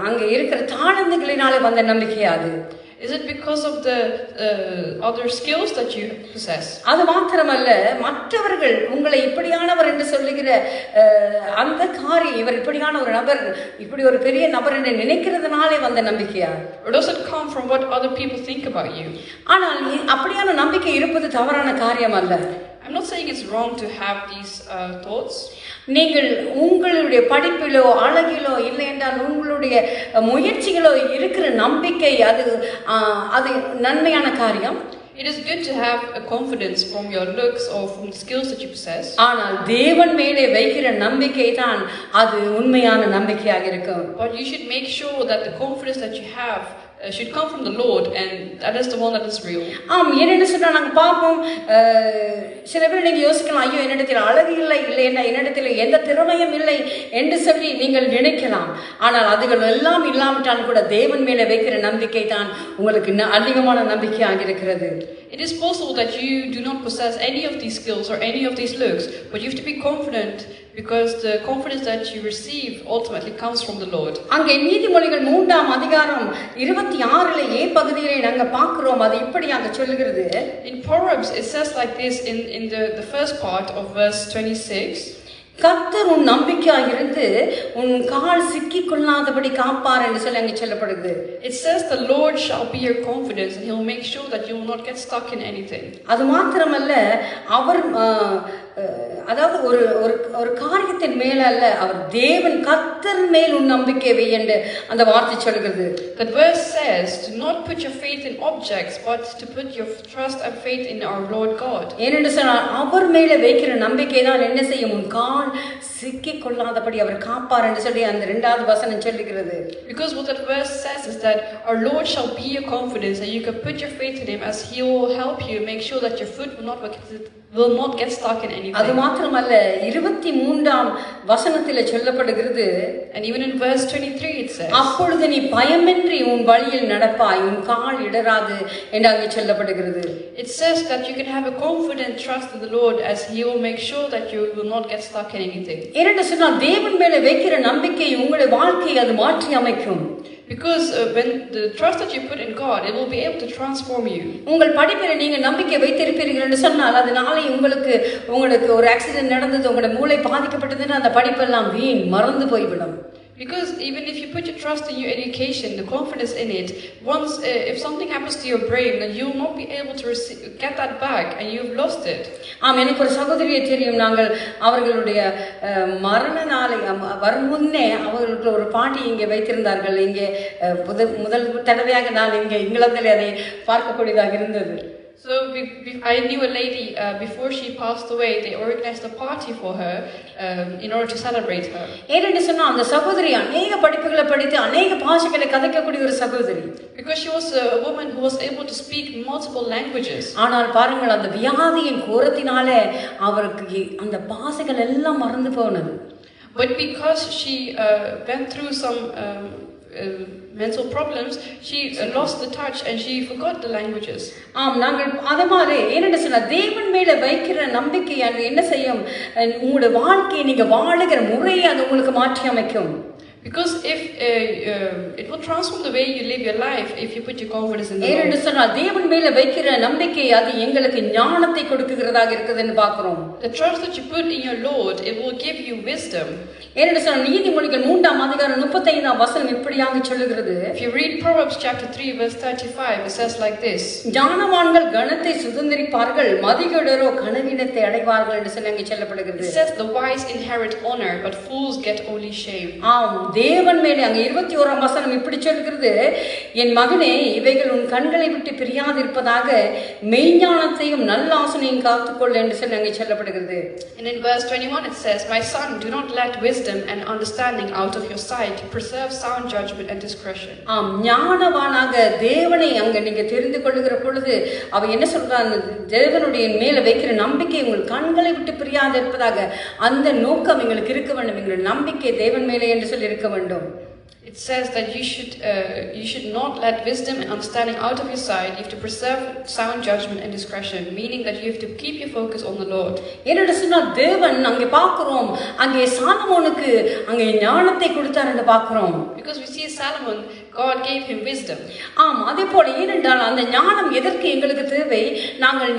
அங்க இருக்கிற தாளந்துகளினாலே வந்த நம்பிக்கையா அது? Is it because of the other skills that you possess? அது மாத்திரமல்ல, மற்றவர்கள் உங்களை இப்படியானவர் என்று சொல்லுகிற அந்த காரியம், இவர் இப்படியான ஒரு நபர், இப்படி ஒரு பெரிய நபர் என்று நினைக்கிறதுனாலே வந்த நம்பிக்கையா? Or does it come from what other people think about you? ஆனால் அப்படியான நம்பிக்கை இருப்பது தவறான காரியம் அல்ல. I'm not saying it's wrong to have these thoughts. நீங்கள் உங்களுடைய படிப்பிலோ அழகிலோ இல்லை என்றால் உங்களுடைய முயற்சிகளோ இருக்கிற நம்பிக்கை அது நன்மையான காரியம். It is good to have a confidence from your looks or from the skills that you possess. ஆனால் தேவன் மேலே வைக்கிற நம்பிக்கை தான் அது உண்மையான நம்பிக்கையாக இருக்கும். But you should make sure that the confidence that you have should come from the Lord, and that is the one that is real. ஆம், என்னென்னு சொன்னா நாங்க பார்ப்போம். சில பேர் நீங்க யோசிக்கலாம், ஐயோ என்னிடத்தில் அழகு இல்லை, என்னிடத்தில் எந்த திறமையும் இல்லை என்று சொல்லி நீங்கள் நினைக்கலாம். ஆனால் அதுகள் எல்லாம் இல்லாவிட்டாலும் கூட தேவன் மேலே வைக்கிற நம்பிக்கை தான் உங்களுக்கு அதிகமான நம்பிக்கையாக இருக்கிறது. It is possible that you do not possess any of these skills or any of these looks, but you have to be confident, because the confidence that you receive ultimately comes from the Lord. அங்கே நீதிமொழிகள் 3ஆம் அதிகாரம் 26 ஏ பகுதியிலே நாங்க பார்க்கிறோம். அது இப்படி அங்க சொல்லுகிறது. In Proverbs it says like this in the first part of verse 26. கர்த்தர் உன் நம்பிக்கையாக இருந்து உன் கால் சிக்கிக் கொள்ளாதபடி காப்பார் என்று சொல்லி அங்கே சொல்லப்படுது. It says the Lord shall be your confidence, and He'll make sure that you will not get stuck in anything. அது மாத்திரமல்ல, அவர் அதாவது ஒரு காரியத்தின் மேல அல்ல, அவர் தேவன் கர்த்தர் மேல் உன் நம்பிக்கை வை என்று அந்த வார்த்தை சொல்கிறது. That verse says to not put your faith in objects, but to put your trust and faith in our Lord God. ஏனென்று சொன்னால் அவர் மேல வைக்கிற நம்பிக்கை தான் என்ன செய்யும், உன் கால் சிக்கிக் கொள்ளாதபடி அவர் காப்பார் என்று சொல்லி அந்த 2வது வசனம் சொல்லுகிறது. Because what that verse says is that our Lord shall be your confidence, and you can put your faith in Him, as He will help you make sure that your foot will not get stuck in anything. அது மாத்திரமல்ல, 23ஆம் வசனத்திலே சொல்லப்படுகிறது. And even in verse 23 it says, அப்பொழுது நீ பயமின்றி உன் வழியில் நடப்பாய், உன் கால் இடராது என்று அங்கே சொல்லப்படுகிறது. It says that you can have a confident trust in the Lord, as He will make sure that you will not get stuck in anything. ஏனென்று சொன்னால் தேவன் மேலே வைக்கிற நம்பிக்கை உங்களுடைய வாழ்க்கையை அது மாற்றி அமைக்கும். Because when the trust that you put in God, it will be able to transform you. உங்கள் படிப்பில் நீங்க நம்பிக்கை வைத்திருப்பீர்கள் என்று சொன்னால், அது நாளை உங்களுக்கு ஒரு ஆக்சிடென்ட் நடந்தது, உங்களுடைய மூளை பாதிக்கப்பட்டதுன்னு அந்த படிப்பெல்லாம் வீண் மறந்து போய்விடும். Because even if you put your trust in your education, the confidence in it, once if something happens to your brain, then you will not be able to get that back, and you've lost it. ஆம், எனக்கு ஒரு சகோதரியை தெரியும். நாங்கள் அவர்களுடைய மரண நாளை வரும் முன்னே அவர்களுக்கு ஒரு பாட்டி இங்கே வைத்திருந்தார்கள். இங்கே முதல் தடவையாக நான் இங்கே இங்கிலாந்தில் அதை பார்க்கக்கூடியதாக இருந்தது. So I knew a lady before she passed away. They organized a party for her in order to celebrate her. ஏனென்று சொன்னால் அந்த சகோதரி அநேக படிப்புகளை படித்து அநேக பாஷைகளை கதைக்கக்கூடிய ஒரு சகோதரி. Because she was a woman who was able to speak multiple languages. ஆனால் பாருங்கள், அந்த வியாதியின் கோரத்தினாலே அவருக்கு அந்த பாஷைகள் எல்லாம் மறந்து போனது. But because she went through some mental problems, she lost the touch and she forgot the languages. ஆம், நாங்கள் அதே மாதிரி ஏனென்று சொன்னால் தேவன் மேல வைக்கிற நம்பிக்கை அது என்ன செய்யும், உங்களுடைய வாழ்க்கையை நீங்க வாழுகிற முறையை அது உங்களுக்கு மாற்றி அமைக்கும். Because if it will transform the way you live your life if you put your confidence in the Lord. ஏனென்று சொன்னால் தேவன் மேல வைக்கிற நம்பிக்கை அது எங்களுக்கு ஞானத்தை கொடுக்குகிறதாக இருக்குதுன்னு பார்க்கிறோம். The trust that you put in your Lord, it will give you wisdom. ஏனென்று சொன்னால் நீதிமொழிகள் 3ஆம் அதிகாரம் 35ஆம் வசனம் இப்படியாக சொல்லுகிறது. If you read Proverbs chapter 3 verse 35, it says like this. ஞானவான்கள் கனத்தை சுதந்தரிப்பார்கள், மதிகேடரோ கனவீனத்தை அடைவார்கள் என்று சொல்லி அங்கே சொல்லப்படுகிறது. It says the wise inherit honor, but fools get only shame. ஆம், தேவன் மேலே அங்கே 21ஆம் வசனம் இப்படி சொல்கிறது. என் மகனே, இவைகள் உன் கண்களை விட்டு பிரியாதிருப்பதாக மெய்ஞானத்தையும் நல்ல ஆசனையும் காத்துக்கொள் என்று சொல்லி அங்கே சொல்லப்படுகிறது. And in verse 21 it says, my son, do not let wisdom and understanding out of your sight, preserve sound judgment and discretion. ஆம், ஞானவானாக தேவனை அங்க நீங்க தெரிந்து கொள்ளுகிற பொழுது அவ என்ன சொல்றாங்க, தேவனுடைய மேல வைக்கிற நம்பிக்கை உங்கள் கண்களை விட்டு பிரியாதிருப்பதாக அந்த நோக்கம் எங்களுக்கு இருக்க வேண்டும். எங்களுடைய நம்பிக்கை தேவன் மேலே என்று சொல்லி இருக்க வேண்டும். It says that you should not let wisdom and understanding out of your sight. You have to preserve sound judgment and discretion, meaning that you have to keep your focus on the Lord. என்னோட சொன்னா தேவன் அங்கே பார்க்கிறோம், அங்கே சாலமோனுக்கு அங்கே ஞானத்தை கொடுத்தார் என்று பார்க்கிறோம். Because we see Solomon, God gave him wisdom. ஆம், அதே போல ஏனென்றால் அந்த ஞானம் எதற்கு எங்களுக்கு தேவை, நாங்கள்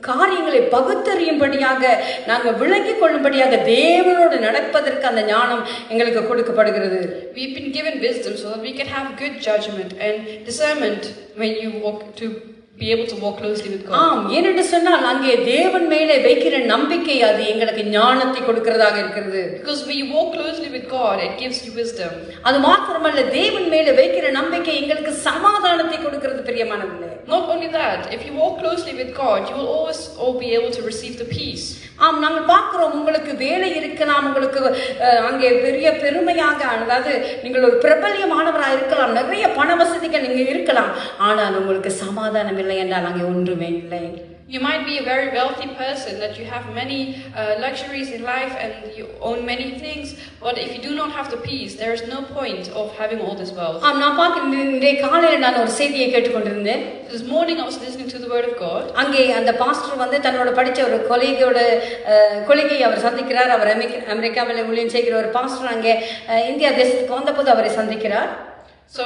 காரியங்களை பகுத்தறியும்படியாக, நாங்கள் விளங்கிக் கொள்ளும்படியாக, தேவனோடு நடப்பதற்கு அந்த ஞானம் எங்களுக்கு கொடுக்கப்படுகிறது. We've been given wisdom so that we can have good judgment and discernment when you walk to be able to walk closely with God. ஆம், ஏனென்று சொன்னால் அங்கே தேவன் மேலே வைக்கிற நம்பிக்கை அது எங்களுக்கு ஞானத்தை கொடுக்கிறதாக இருக்கிறது. Because when you walk closely with God, it gives you wisdom. அது மாத்திரமல்ல, தேவன் மேலே வைக்கிற நம்பிக்கை எங்களுக்கு சமாதானத்தை கொடுக்கிறது. பிரியமானவர்களே, Not only that, if you walk closely with God, you will always be able to receive the peace. ஆம், நாங்கள் பார்க்கிறோம், உங்களுக்கு வேலை இருக்கலாம், உங்களுக்கு அங்கே பெரிய பெருமையாக, அதாவது நீங்கள் ஒரு பிரபல்யமானவராக இருக்கலாம், நிறைய பண வசதிகள் நீங்க இருக்கலாம், ஆனால் உங்களுக்கு சமாதானம் இல்லை என்றால் அங்கே ஒன்றுமே இல்லை. You might be a very wealthy person, that you have many luxuries in life and you own many things, but if you do not have the peace, there is no point of having all this wealth. ஆம், நான் பார்க்கிறேன், இன்றைய காலையில் நான் ஒரு செய்தியை கேட்டுக்கொண்டிருந்தேன். This morning I was listening to the word of God. அங்கே அந்த பாஸ்டர் வந்து தன்னோட படிச்ச ஒரு கொலிகை அவர் சந்திக்கிறார். அவர் அமெரிக்காவில் ஊழியம் செய்கிற ஒரு பாஸ்டர் அங்கே இந்தியா தேசத்துக்கு வந்தபோது அவரை சந்திக்கிறார். So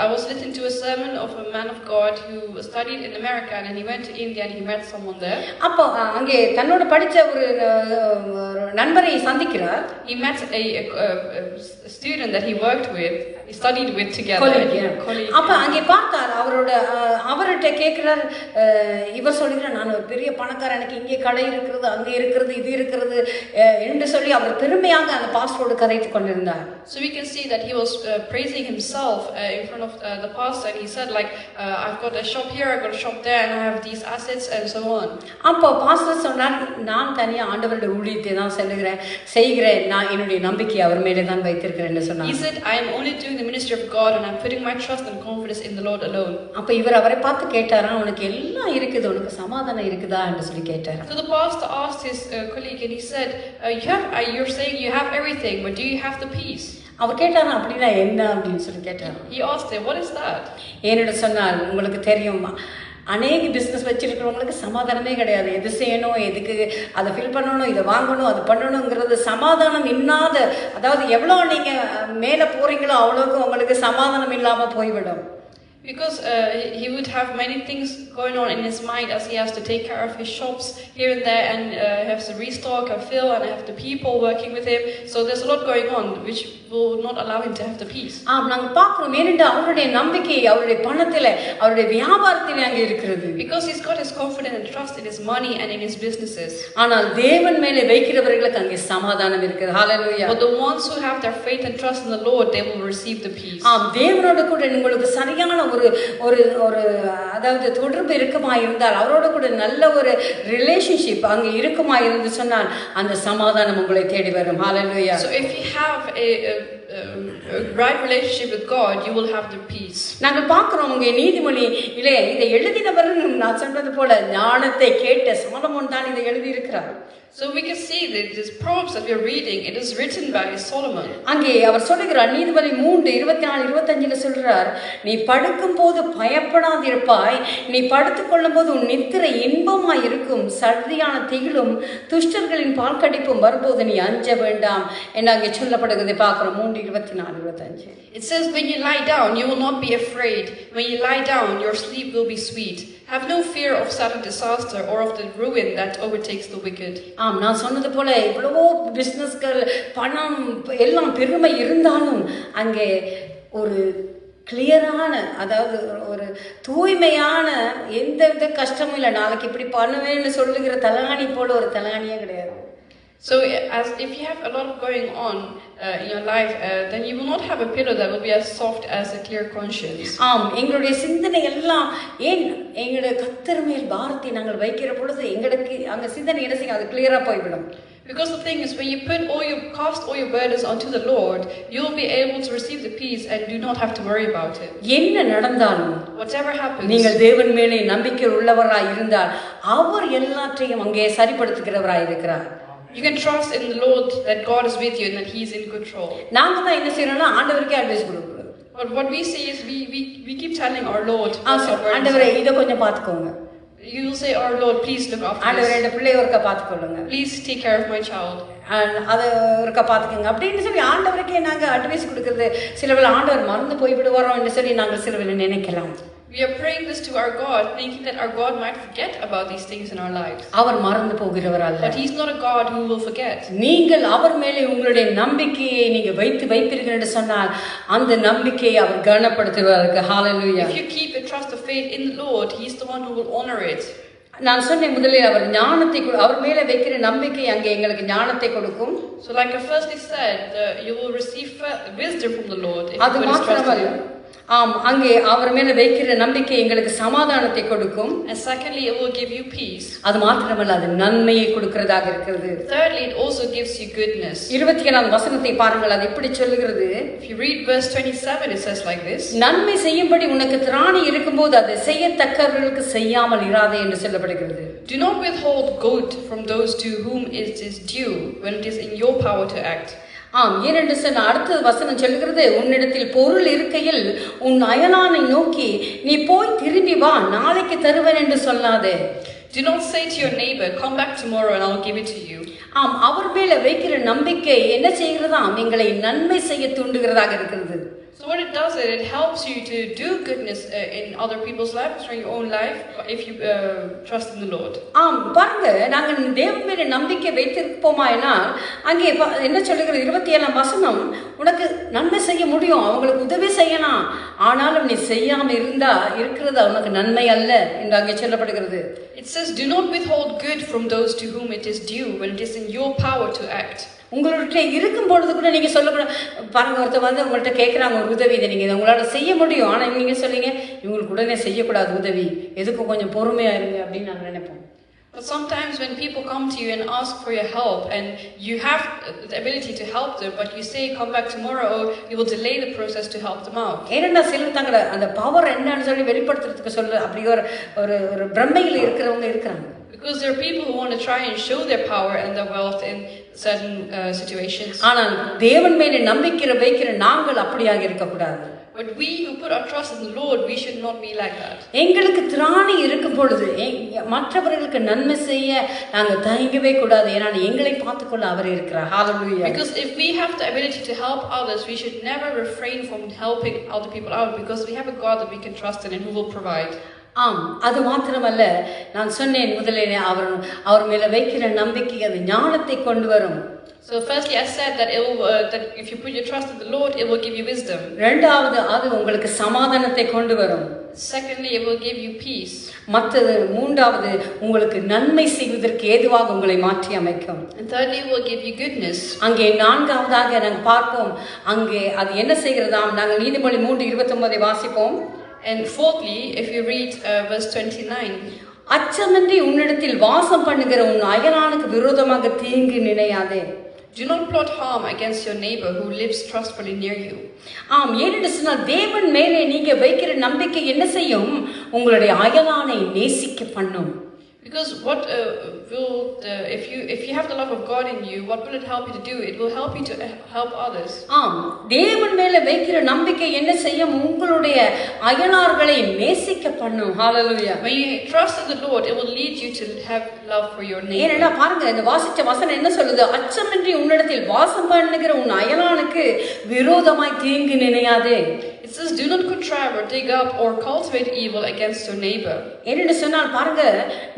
I was listening to a sermon of a man of God who studied in America, and he went to India and he met someone there. அப்போ அங்கே தன்னோட படிச்ச ஒரு நண்பரை சந்திக்கிறார். He met a student that he worked with, he studied with together. Colleague. அப்ப அங்கே பார்த்தார், அவர்கிட்ட கேட்கிறார். இவர் சொல்லுகிறார், நான் ஒரு பெரிய பணக்காரன், எனக்கு இங்கே கடை இருக்கிறது, அங்கே இருக்கிறது, இது இருக்கிறது என்று சொல்லி அவர் பெருமையாக அந்த பாஸ்டரோடு கதைத்து கொண்டிருந்தார். So we can see that he was praising himself in front of the pastor, and he said like, I've got a shop here, I've got a shop there, and I have these assets and so on. அப்போ pastor சொன்னார், நான் தனியா ஆண்டவருடைய ஊழியத்தை தான் செய்கிறேன், நான் என்னுடைய நம்பிக்கையை அவர் மேலே தான் வைத்திருக்கிறேன் என்று சொன்னார். He said, I am only doing the ministry of God and I'm putting my trust and confidence in the Lord alone. அப்ப இவர் அவரை பார்த்து கேட்டாரா, உனக்கு எல்லாம் இருக்குது, உனக்கு சமாதானம் இருக்குதா என்று சொல்லி கேட்டார். So the pastor asked his colleague and he said, you're saying you have everything, but do you have the peace? அவர் கேட்டாரா, அப்படின்னா என்ன அப்படின்னு சொல்லி கேட்டார். He asked him, what is that? ஏன்னு சொன்னால், உங்களுக்கு தெரியும், அநேக பிஸ்னஸ் வச்சிருக்கிறவங்களுக்கு சமாதானமே கிடையாது. எது செய்யணும், எதுக்கு அதை ஃபில் பண்ணணும், இதை வாங்கணும், அது பண்ணணுங்கிறது சமாதானம் இல்லாத, அதாவது எவ்வளோ நீங்கள் மேலே போகிறீங்களோ அவ்வளோக்கு உங்களுக்கு சமாதானம் இல்லாமல் போய்விடும். Because he would have many things going on in his mind as he has to take care of his shops here and there, and has to restock and fill, and have the people working with him. So there's a lot going on which will not allow him to have the peace. நாங்கள் பார்க்கிறோம், ஏனென்றால் அவருடைய நம்பிக்கை அவருடைய பணத்தில், அவருடைய வியாபாரத்தில் அங்கே இருக்கிறது. Because he's got his confidence and trust in his money and in his businesses. ஆனால் தேவன் மேலே வைக்கிறவர்களுக்கு அங்கே சமாதானம் இருக்குது. ஹல்லேலூயா. But the ones who have their faith and trust in the Lord, they will receive the peace. தேவனோடு கூட உங்களுக்கு சரியான ஒரு அதாவது தொடர்பு இருக்குமா இருந்தால், அவரோட கூட நல்ல ஒரு ரிலேஷன்ஷிப் அங்கே இருக்குமா இருந்து சொன்னால் அந்த சமாதானம் உங்களை தேடி வரும். ஹல்லேலூயா. So if you have a right relationship with God, you will have the peace. நாங்கள் பார்க்கிறோம், உங்க நீதிமொழி இலே இதை எழுதினவர், நான் சொன்னது போல ஞானத்தை கேட்ட சாலமோன் தான் இதை எழுதி இருக்கிறார். So we can see that this Proverbs that we are reading, it is written by Solomon. அங்கே அவர் சொல்லுகிறார், நீதிபதி 3:24-25 சொல்றார், நீ படுக்கும் போது பயப்படாதிருப்பாய், நீ படுத்துக் கொள்ளும் போது உன் நித்திரை இன்பமாய் இருக்கும், சர்தியான திகிலும் துஷ்டர்களின் பால்கடிப்பும் வரும்போது நீ அஞ்ச வேண்டாம் என்று அங்கே சொல்லப்படுகிறது. பார்க்கிறோம் 3:24-25. It says, when you lie down, you will not be afraid. When you lie down, your sleep will be sweet. Have no fear of sudden disaster or of the ruin that overtakes the wicked. நான் சொன்னது போல இவ்வளவோ பிசினஸ்கள், பணம், எல்லாம் பெருமை இருந்தாலும் அங்கே ஒரு கிளியரான, அதாவது ஒரு தூய்மையான, எந்த வித கஷ்டமும் இல்லை, நாளைக்கு இப்படி பண்ணுவேன்னு சொல்லுகிற தலகாணி போல ஒரு தலகாணியே கிடையாது. So as if you have a lot of going on in your life, then you will not have a pillow that will be as soft as a clear conscience. எங்களுடைய சிந்தனை எல்லாம், ஏன் எங்களுடைய கர்த்தர் மேல் பாரத்தை நாங்கள் வைக்கிற பொழுது எங்களுக்கு அங்க சிந்தனை என்ன செய்யும், அது கிளியரா போய்விடும். Because the thing is, when you cast all your burdens onto the Lord, you will be able to receive the peace and do not have to worry about it. என்ன நடந்தாலும், whatever happens, நீங்கள் தேவன் மேலே நம்பிக்கை உள்ளவராய் இருந்தால் அவர் எல்லாற்றையும் அங்கே சரிப்படுத்துகிறவராய் இருக்கிறார். You can trust in the Lord that God is with you and that He is in control. நாங்க தான் என்ன செய்யறோம்னா ஆண்டவருக்கே அட்வைஸ் கொடுக்கிறோம். But what we say is we keep telling our Lord, ஆண்டவரே இத கொஞ்சம் பாத்துக்கோங்க. You will say, our Lord, please look after ஆண்டவரே இந்த பிள்ளையை ஒருக்க பாத்துக்கொள்ளுங்க. Please take care of my child. அதை ஒருக்க பாத்துக்கோங்க அப்படின்னு சொல்லி ஆண்டவருக்கே நாங்க அட்வைஸ் கொடுக்கிறது. சிலவேளை ஆண்டவர் மறந்து போய்விடுவாரோ என்று சொல்லி நாங்கள் சிலவேளை நினைக்கலாம். We are praying this to our God, thinking that our God might forget about these things in our lives. அவர் மறந்து போகிறவர் அல்ல. But He's not a God who will forget. நீங்கள் அவர் மேலே உங்களுடைய நம்பிக்கையை நீங்க வைப்பீர்கள் என்று சொன்னால் அந்த நம்பிக்கையை அவர் கனப்படுத்துவார். ஹல்லேலூயா. If you keep your trust of faith in the Lord, He's the one who will honor it. நான் சொன்னேன் முதலில், அவர் ஞானத்தை, அவர் மேலே வைக்கிற நம்பிக்கை அங்கே எங்களுக்கு ஞானத்தை கொடுக்கும். So like I firstly said, you will receive wisdom from the Lord. அது மாத்திரமல்ல, ஆம், அங்கே அவர் மேல வைக்கிற நம்பிக்கை எங்களுக்கு சமாதானத்தை கொடுக்கும். And secondly, it will give you peace. அது மாத்திரமல்ல, அது நன்மையை கொடுக்கிறதாக இருக்கிறது. Thirdly, it also gives you goodness. 27வது வசனத்தை பாருங்கள், அது இப்படி சொல்லுகிறது. If you read verse 27, it says like this. நன்மை செய்யும்படி உனக்கு திராணி இருக்கும்போது அதை செய்யத்தக்கவர்களுக்கு செய்யாமல் இராதே என்று சொல்லப்படுகிறது. Do not withhold good from those to whom it is due when it is in your power to act. ஆம், ஏனென்று சொன்ன அடுத்த வசனம் சொல்கிறது, உன்னிடத்தில் பொருள் இருக்கையில் உன் அயலானை நோக்கி நீ போய் திரும்பி வா, நாளைக்கு தருவேன் என்று சொல்லாதே. Do not say to your neighbor, come back tomorrow and I'll give it to you. ஆம், அவர் மேல வைக்கிற நம்பிக்கை என்ன செய்கிறதாம், எங்களை நன்மை செய்ய தூண்டுகிறதாக இருக்கிறது. So what it does is it helps you to do goodness in other people's lives or your own life if you trust in the Lord. ஆம், பாருங்க, நாங்கள் தேவன் மேல நம்பிக்கை வைத்திருப்போமாயினால் அங்கே என்ன சொல்லுகிறது 27ஆம் வசனம், உனக்கு நன்மை செய்ய முடியும், அவங்களுக்கு உதவி செய்யலாம், ஆனாலும் நீ செய்யாம இருந்தா இருக்கிறது உனக்கு நன்மை அல்ல என்று அங்கே சொல்லப்படுகிறது. It says, do not withhold good from those to whom it is due when it is in your power to act. உங்கள்கிட்ட இருக்கும் பொழுது கூட நீங்க சொல்லக்கூடாது. பாருங்க, ஒருத்தர் வந்து உங்கள்கிட்ட கேட்குறாங்க ஒரு உதவி, இதை நீங்க உங்களால செய்ய முடியும், ஆனா நீங்க சொல்றீங்க இவங்களுக்கு உடனே செய்யக்கூடாது உதவி, எதுக்கு கொஞ்சம் பொறுமையா இருங்க அப்படின்னு நாங்கள் நினைப்போம். But sometimes when people come to you and ask for your help and you have the ability to help them, but you say come back tomorrow, or you will delay the process to help them out. ஏன்னா சிலர் தங்கள அந்த power என்னன்னு சொல்லி வெளிப்படுத்துறதுக்கு சொல்ல அப்படி ஒரு பிரம்மையில் இருக்கிறவங்க இருக்கிறாங்க. Because there are people who want to try and show their power and their wealth in certain situations. ஆனால் தேவன் மேலே நம்பிக்கை வைக்கிற நாங்கள் அப்படியாக இருக்கக்கூடாது. But we who put our trust in the Lord, we should not be like that. எங்களுக்கு திராணி இருக்கும் பொழுது மற்றவர்களுக்கு நன்மை செய்ய நாங்கள் தயங்கவே கூடாது. ஏன்னா எங்களை பார்த்துக்கொள்ள அவர் இருக்கிறார். ஹalleluya. Because if we have the ability to help others, we should never refrain from helping other people out, because we have a God that we can trust in and who will provide. ஆம், அது மாத்திரமல்ல, நான் சொன்னேன் முதலே அவர் மேல வைக்கிற நம்பிக்கை அது ஞானத்தை கொண்டு வரும். So firstly, I said that that if you put your trust in the Lord, it will give you wisdom. இரண்டாவது, அது உங்களுக்கு சமாதானத்தை கொண்டு வரும். Secondly, it will give you peace. மற்றது மூன்றாவது, உங்களுக்கு நன்மை செய்வதற்கு ஏதுவாக உங்களை மாற்றி அமைக்கும். And thirdly, it will give you goodness. அங்கே நான்காவதாக நாங்கள் பார்ப்போம், அங்கே அது என்ன செய்கிறதாம், நாங்கள் நீதிமொழி 3:29 வாசிப்போம். And fourthly, if you read verse 29, அச்சமின்றி உன்னிடத்தில் வாசம் பண்ணுகிற உன் அயலானுக்கு விரோதமாக தீங்கு நினையாதே. do not plot harm against your neighbor who lives trustfully near you. ஆம், ஏனென்று சொன்னால் தேவன் மேலே நீங்க வைக்கிற நம்பிக்கை என்ன செய்யும், உங்களுடைய அயலானை நேசிக்க பண்ணும். Because what if you have the love of God in you, what will it help you to do? It will help you to help others. ஆம், தேவன் மேல வைக்கிற நம்பிக்கை என்ன செய்யும், உங்களுடைய அயலார்களை நேசிக்க பண்ணும். ஹalleluya. When you trust in the Lord, it will lead you to have love for your neighbor. ஏன்னா பாருங்க, இந்த வாசிச்ச வசனம் என்ன சொல்லுது, அச்சமின்றி உன்னிடத்தில் வாசம் பண்ணுகிற உன் அயலானுக்கு விரோதமாய் தீங்கு நினையாதே. It says, do not contrive or dig up or cultivate evil against your neighbor. என்ன சொன்னால் பாருங்க,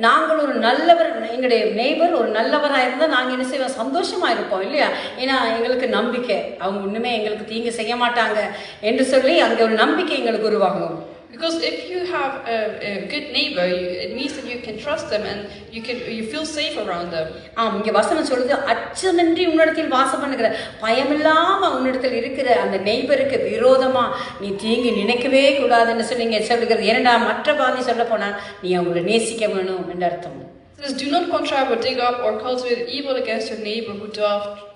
நாங்கள் ஒரு நல்லவர், எங்களுடைய நெய்பர் ஒரு நல்லவரா இருந்தா நாங்க என்ன செய்வோம், சந்தோஷமா இருப்போம் இல்லையா? ஏன்னா எங்களுக்கு நம்பிக்கை அவங்க ஒண்ணுமே எங்களுக்கு தீங்கு செய்ய மாட்டாங்க என்று சொல்லி அங்க ஒரு நம்பிக்கை எங்களுக்கு உருவாகும். Because if you have a good neighbor, it means that you can trust them and you feel safe around them. ஆம், இங்க வசனம் சொல்லுது, அச்சமின்றி உன்னிடத்தில் வாசம் பண்ணுகிற, பயமில்லாம உன்னிடத்தில் இருக்கிற அந்த நெய்பருக்கு விரோதமா நீ தீங்கு நினைக்கவே கூடாதுன்னு சொல்லி இங்க சொல்லுகிறது. ஏனடா மற்ற பாதி சொல்ல போனா நீ அவங்களை நேசிக்க வேணும் என்று அர்த்தம். It says, do not contrive or dig up or cultivate evil against your neighbor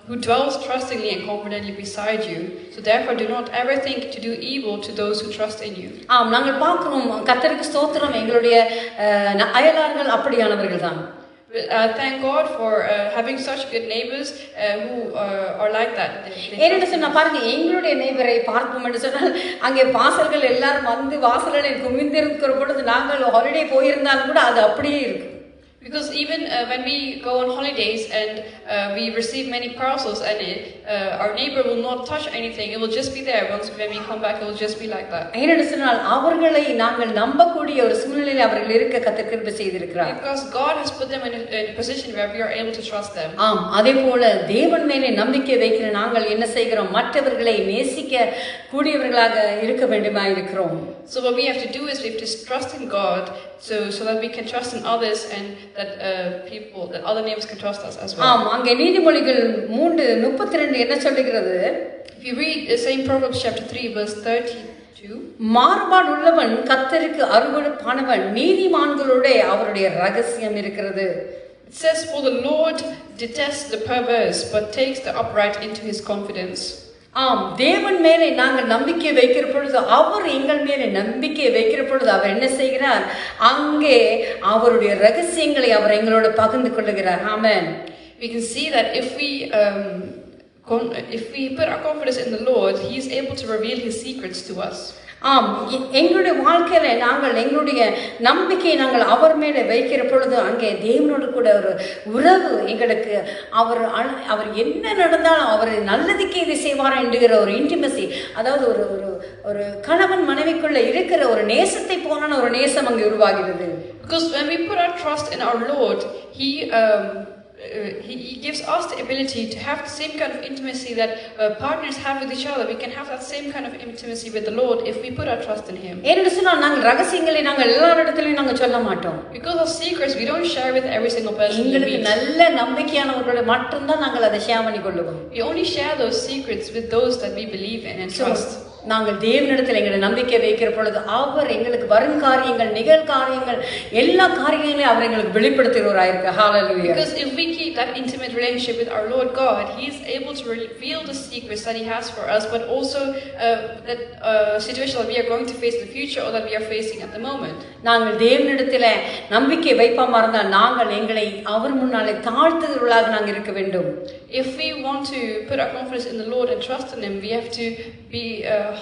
who dwells trustingly and confidently beside you. So therefore do not ever think to do evil to those who trust in you. ஆம், நாங்கள் பார்க்கிறோம், கர்த்தருக்கு ஸ்தோத்திரம், எங்களுடைய அயலார்கள் அப்படியானவர்கள் தான். Thank God for having such good neighbors who are like that. ஏன்னு சொன்னா பாருங்க, எங்களுடைய நெய்பரை பார்ப்போம் என்று சொன்னால் அங்கே வாசல்கள் எல்லாரும் வந்து வாசல்களில் குமிந்திருக்கிற பொழுது நாங்கள் ஹாலிடே போயிருந்தாலும் கூட அது அப்படியே இருக்கு. Because even when we go on holidays and we receive many parcels and our neighbor will not touch anything, it will just be there. Once when we come back, it will just be like that. ஏன்னு சொன்னால் அவர்களை நாங்கள் நம்பக்கூடிய ஒரு சூழ்நிலையில் அவர்கள் இருக்க கர்த்தர் கிருபை செய்திருக்கிறார். Because God has put them in a position where we are able to trust them. ஆம், அதே போல தேவன் மேலே நம்பிக்கை வைக்கிற நாங்கள் என்ன செய்கிறோம், மற்றவர்களை நேசிக்க கூடியவர்களாக இருக்க வேண்டுமா இருக்கிறோம். So what we have to do is we have to trust in God so that we can trust in others and that other neighbors can trust us as well. ஆம், அங்கே நீதிமொழிகள் 3:32 என்ன சொல்லுகிறது, If you read the same Proverbs chapter 3 verse 32, மாறுபாடுள்ளவன் கர்த்தருக்கு அருவருப்பானவன், நீதிமான்களோட அவருடைய ரகசியம் இருக்கிறது. it says, "For the Lord detests the perverse, but takes the upright into his confidence." ஆம், தேவன் மேலே நாங்கள் நம்பிக்கை வைக்கிற பொழுது, அவர் எங்கள் மேலே நம்பிக்கை வைக்கிற பொழுது அவர் என்ன செய்கிறார்? அங்கே அவருடைய ரகசியங்களை அவர் எங்களோட பகிர்ந்து கொள்ளுகிறார். ஆமென். We can see that if we put our confidence in the Lord, he is able to reveal his secrets to us. ஆம், எங்களுடைய வாழ்க்கையில நாங்கள் எங்களுடைய நம்பிக்கையை நாங்கள் அவர் மேலே வைக்கிற பொழுது அங்கே தேவனோடு கூட ஒரு உறவு எங்களுக்கு, அவர் என்ன நடந்தாலும் அவர் நல்லதுக்கே இதை செய்வார் என்கிற ஒரு இன்டிமசி, அதாவது ஒரு ஒரு ஒரு கணவன் மனைவிக்குள்ள இருக்கிற ஒரு நேசத்தை போன ஒரு நேசம் அங்கே உருவாகிறது. Because when we put our trust in our Lord, He gives us the ability to have the same kind of intimacy that partners have with each other. We can have that same kind of intimacy with the Lord if we put our trust in Him. ஏன்னு சொன்னால் நாங்கள் ரகசியங்களை நாங்கள் எல்லாரிடத்திலும் நாங்கள் சொல்ல மாட்டோம். Because of secrets, we don't share with every single person. எங்களுக்கு நல்ல நம்பிக்கையானவர்களோட மட்டும்தான் நாங்கள் அதை ஷேர் பண்ணி கொள்ளுவோம். We only share those secrets with those that we believe in and trust. நாங்கள் தேவனிடத்தில் எங்களை நம்பிக்கை வைக்கிற பொழுது அவர் எங்களுக்கு வரும் காரியங்கள், நிகழ்காரியங்கள், எல்லா காரியங்களையும் அவர் எங்களுக்கு வெளிப்படுத்துகிறவராயிருக்க. ஹalleluya. Because if we keep that intimate relationship with our Lord God, He is able to reveal the secrets that He has for us, but also that situation that we are going to face in the future or that we are facing at the moment. நாங்கள் தேவனிடத்தில் நம்பிக்கை வைப்பாம இருந்தால் நாங்கள் எங்களை அவர் முன்னாலே தாழ்த்துகிறவர்களாக நாங்கள் இருக்க வேண்டும். If we want to put our confidence in the Lord and trust in Him, we have to be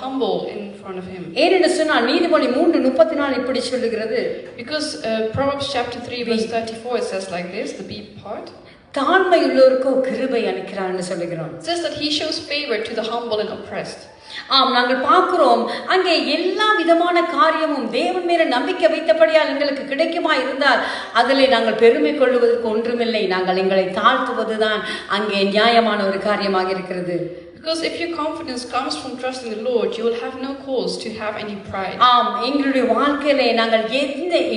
humble in front of Him. ஏனென்று சொன்னால் நீதிமொழி 3:34 இப்படி சொல்லுகிறது. Because Proverbs chapter 3 verse 34 it says like this, the B part. தாழ்மை உள்ளோருக்கோ கிருபை அளிக்கிறான்னு சொல்லுகிறோம். It says that He shows favor to the humble and oppressed. ஆம், நாங்கள் பார்க்கிறோம் அங்கே எல்லா விதமான காரியமும் தேவன் மேல நம்பிக்கை வைத்தபடியால் எங்களுக்கு கிடைக்குமா இருந்தால் அதிலே நாங்கள் பெருமை கொள்வதற்கு ஒன்றுமில்லை. நாங்கள் எங்களை தாழ்த்துவதுதான் அங்கே நியாயமான ஒரு காரியமாக இருக்கிறது. Because if your confidence comes from trusting the Lord, you will have no cause to have any pride. ஆம், எங்களுடைய வாழ்க்கையிலே நாங்கள்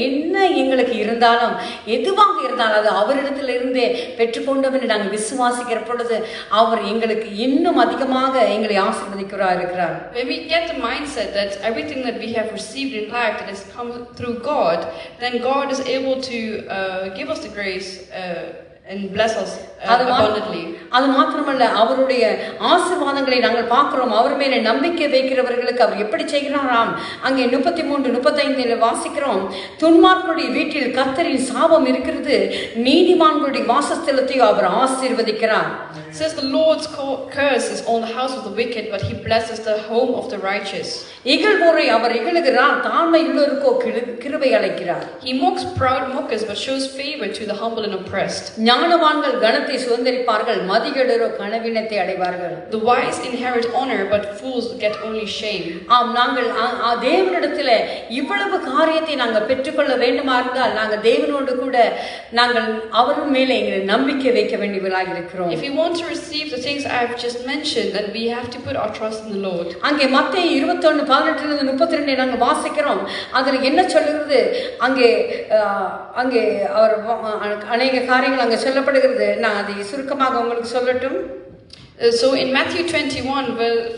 என்ன எங்களுக்கு இருந்தாலும் எதுவாக இருந்தாலும் அது அவரிடத்திலிருந்தே பெற்றுக்கொண்டவன் நாங்கள் விசுவாசிக்கிற பொழுது அவர் எங்களுக்கு இன்னும் அதிகமாக எங்களை ஆசீர்வதிக்கிறார் இருக்கிறார். When we get the mindset that everything that we have received in life that has come through God, then God is able to give us the grace and bless us abundantly. அது மாத்திரமல்ல, அவருடைய ஆசீர்வாதங்களை நாங்கள் பார்க்கிறோம். அவர் மேலே நம்பிக்கை வைக்கிறவர்களுக்கு அவர் எப்படி செய்கிறாராம்? அங்கே 33-35 வாசிக்கிறோம். துன்மார்க்கருடைய வீட்டில் கர்த்தரின் சாபம் இருக்கிறது, நீதிமான்களுடைய வாசஸ்தலத்தை அவர் ஆசீர்வதிக்கிறார். It says the Lord's curse is on the house of the wicked, but He blesses the home of the righteous. இகழ்வோரை அவர் இகழுகிறார், தாழ்மை உள்ளோருக்கோ கிருபை அளிக்கிறார். He mocks proud mockers, but shows favor to the humble and oppressed. ஞானவான்கள் கனத்தை சுதந்தரிப்பார்கள், மதிகேடரோ கனவீனத்தை அடைவார்கள். The wise inherit honor, but fools get only shame. ஆம், நாங்கள் தேவனிடத்தில் இவ்வளவு காரியத்தை நாங்கள் பெற்றுக்கொள்ள வேண்டுமா இருந்தால் நாங்கள் தேவனோடு கூட நாங்கள் அவர் மேலே எங்களை நம்பிக்கை வைக்க வேண்டியவர்களாக இருக்கிறோம். If we want to receive the things I have just mentioned, then we have to put our trust in the Lord. அங்கே மத்தேயு 21:18-32 நாங்கள் வாசிக்கிறோம். அதில் என்ன சொல்லுகிறது? அங்கே அவர் அநேக காரியங்கள் அங்கே சொல்லப்படுகிறது. நான் அதை சுருக்கமாக உங்களுக்கு சொல்லட்டும். So in Matthew 21,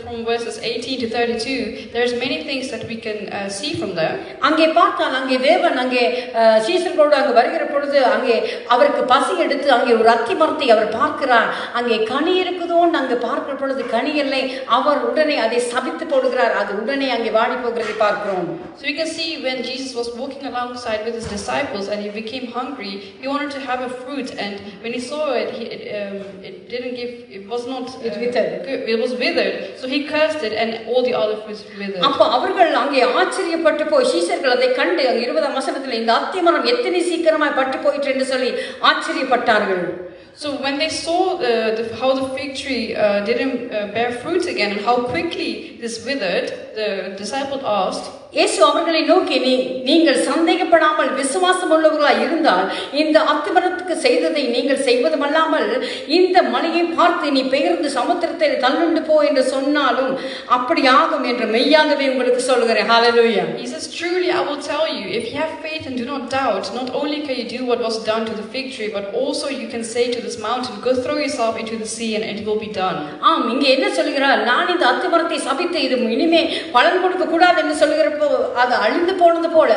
from verses 18 to 32, there's many things that we can see from there. அங்கே பார்த்தால் அங்கே தேவன் அங்கே சீசர்களோடு அங்கே வருகிற பொழுது அங்கே அவருக்கு பசி எடுத்து அங்கே ஒரு அத்தி மரத்தை அவர் பார்க்கிறார். அங்கே கனி இருக்குதோன்னு அங்கே பார்க்கிற பொழுது கனி இல்லை, அவர் உடனே அதை சபித்து போடுகிறார். அது உடனே அங்கே வாடி போகிறதை பார்க்கிறோம். So we can see when Jesus was walking alongside with his disciples and he became hungry, he wanted to have a fruit, and when he saw it, it was not it was withered, so he cursed it and all the olive fruits withered. அப்ப அவர்கள் அங்கே ஆச்சரியப்பட்டு போய் சீஷர்கள் அதை கண்டு 20ஆம் வசனத்தில் இந்த அத்திமரம் எத்தனை சீக்கிரமாய் பட்டு போயிற்று என்று சொல்லி ஆச்சரியப்பட்டார்கள். So when they saw how the fig tree didn't bear fruits again and how quickly this withered, the disciples asked, இயேசு அவர்களை நோக்கி, நீங்கள் சந்தேகப்படாமல் விசுவாசம் உள்ளவர்களாய் இருந்தால் இந்த அத்திமரத்துக்கு செய்ததை நீங்கள் செய்வதுமல்லாமல் இந்த மலையை பார்த்து நீ பெயர்ந்து சமுத்திரத்தில் தள்ளுண்டு போ என்று சொன்னாலும் அப்படி ஆகும் என்று மெய்யாகவே உங்களுக்கு சொல்கிறேன். ஹalleluya. He says, truly I will tell you, if you have faith and do not doubt, not only can you do what was done to the fig tree, but also you can say to this mountain, go throw yourself into the sea and it will be done. ஆம், இங்க என்ன சொல்கிறார்? நான் இந்த அத்திமரத்தை சபித்து இது இனிமே பலன் கொடுக்க கூடாது என்று சொல்கிறப்போ அது அழிந்து போனது போல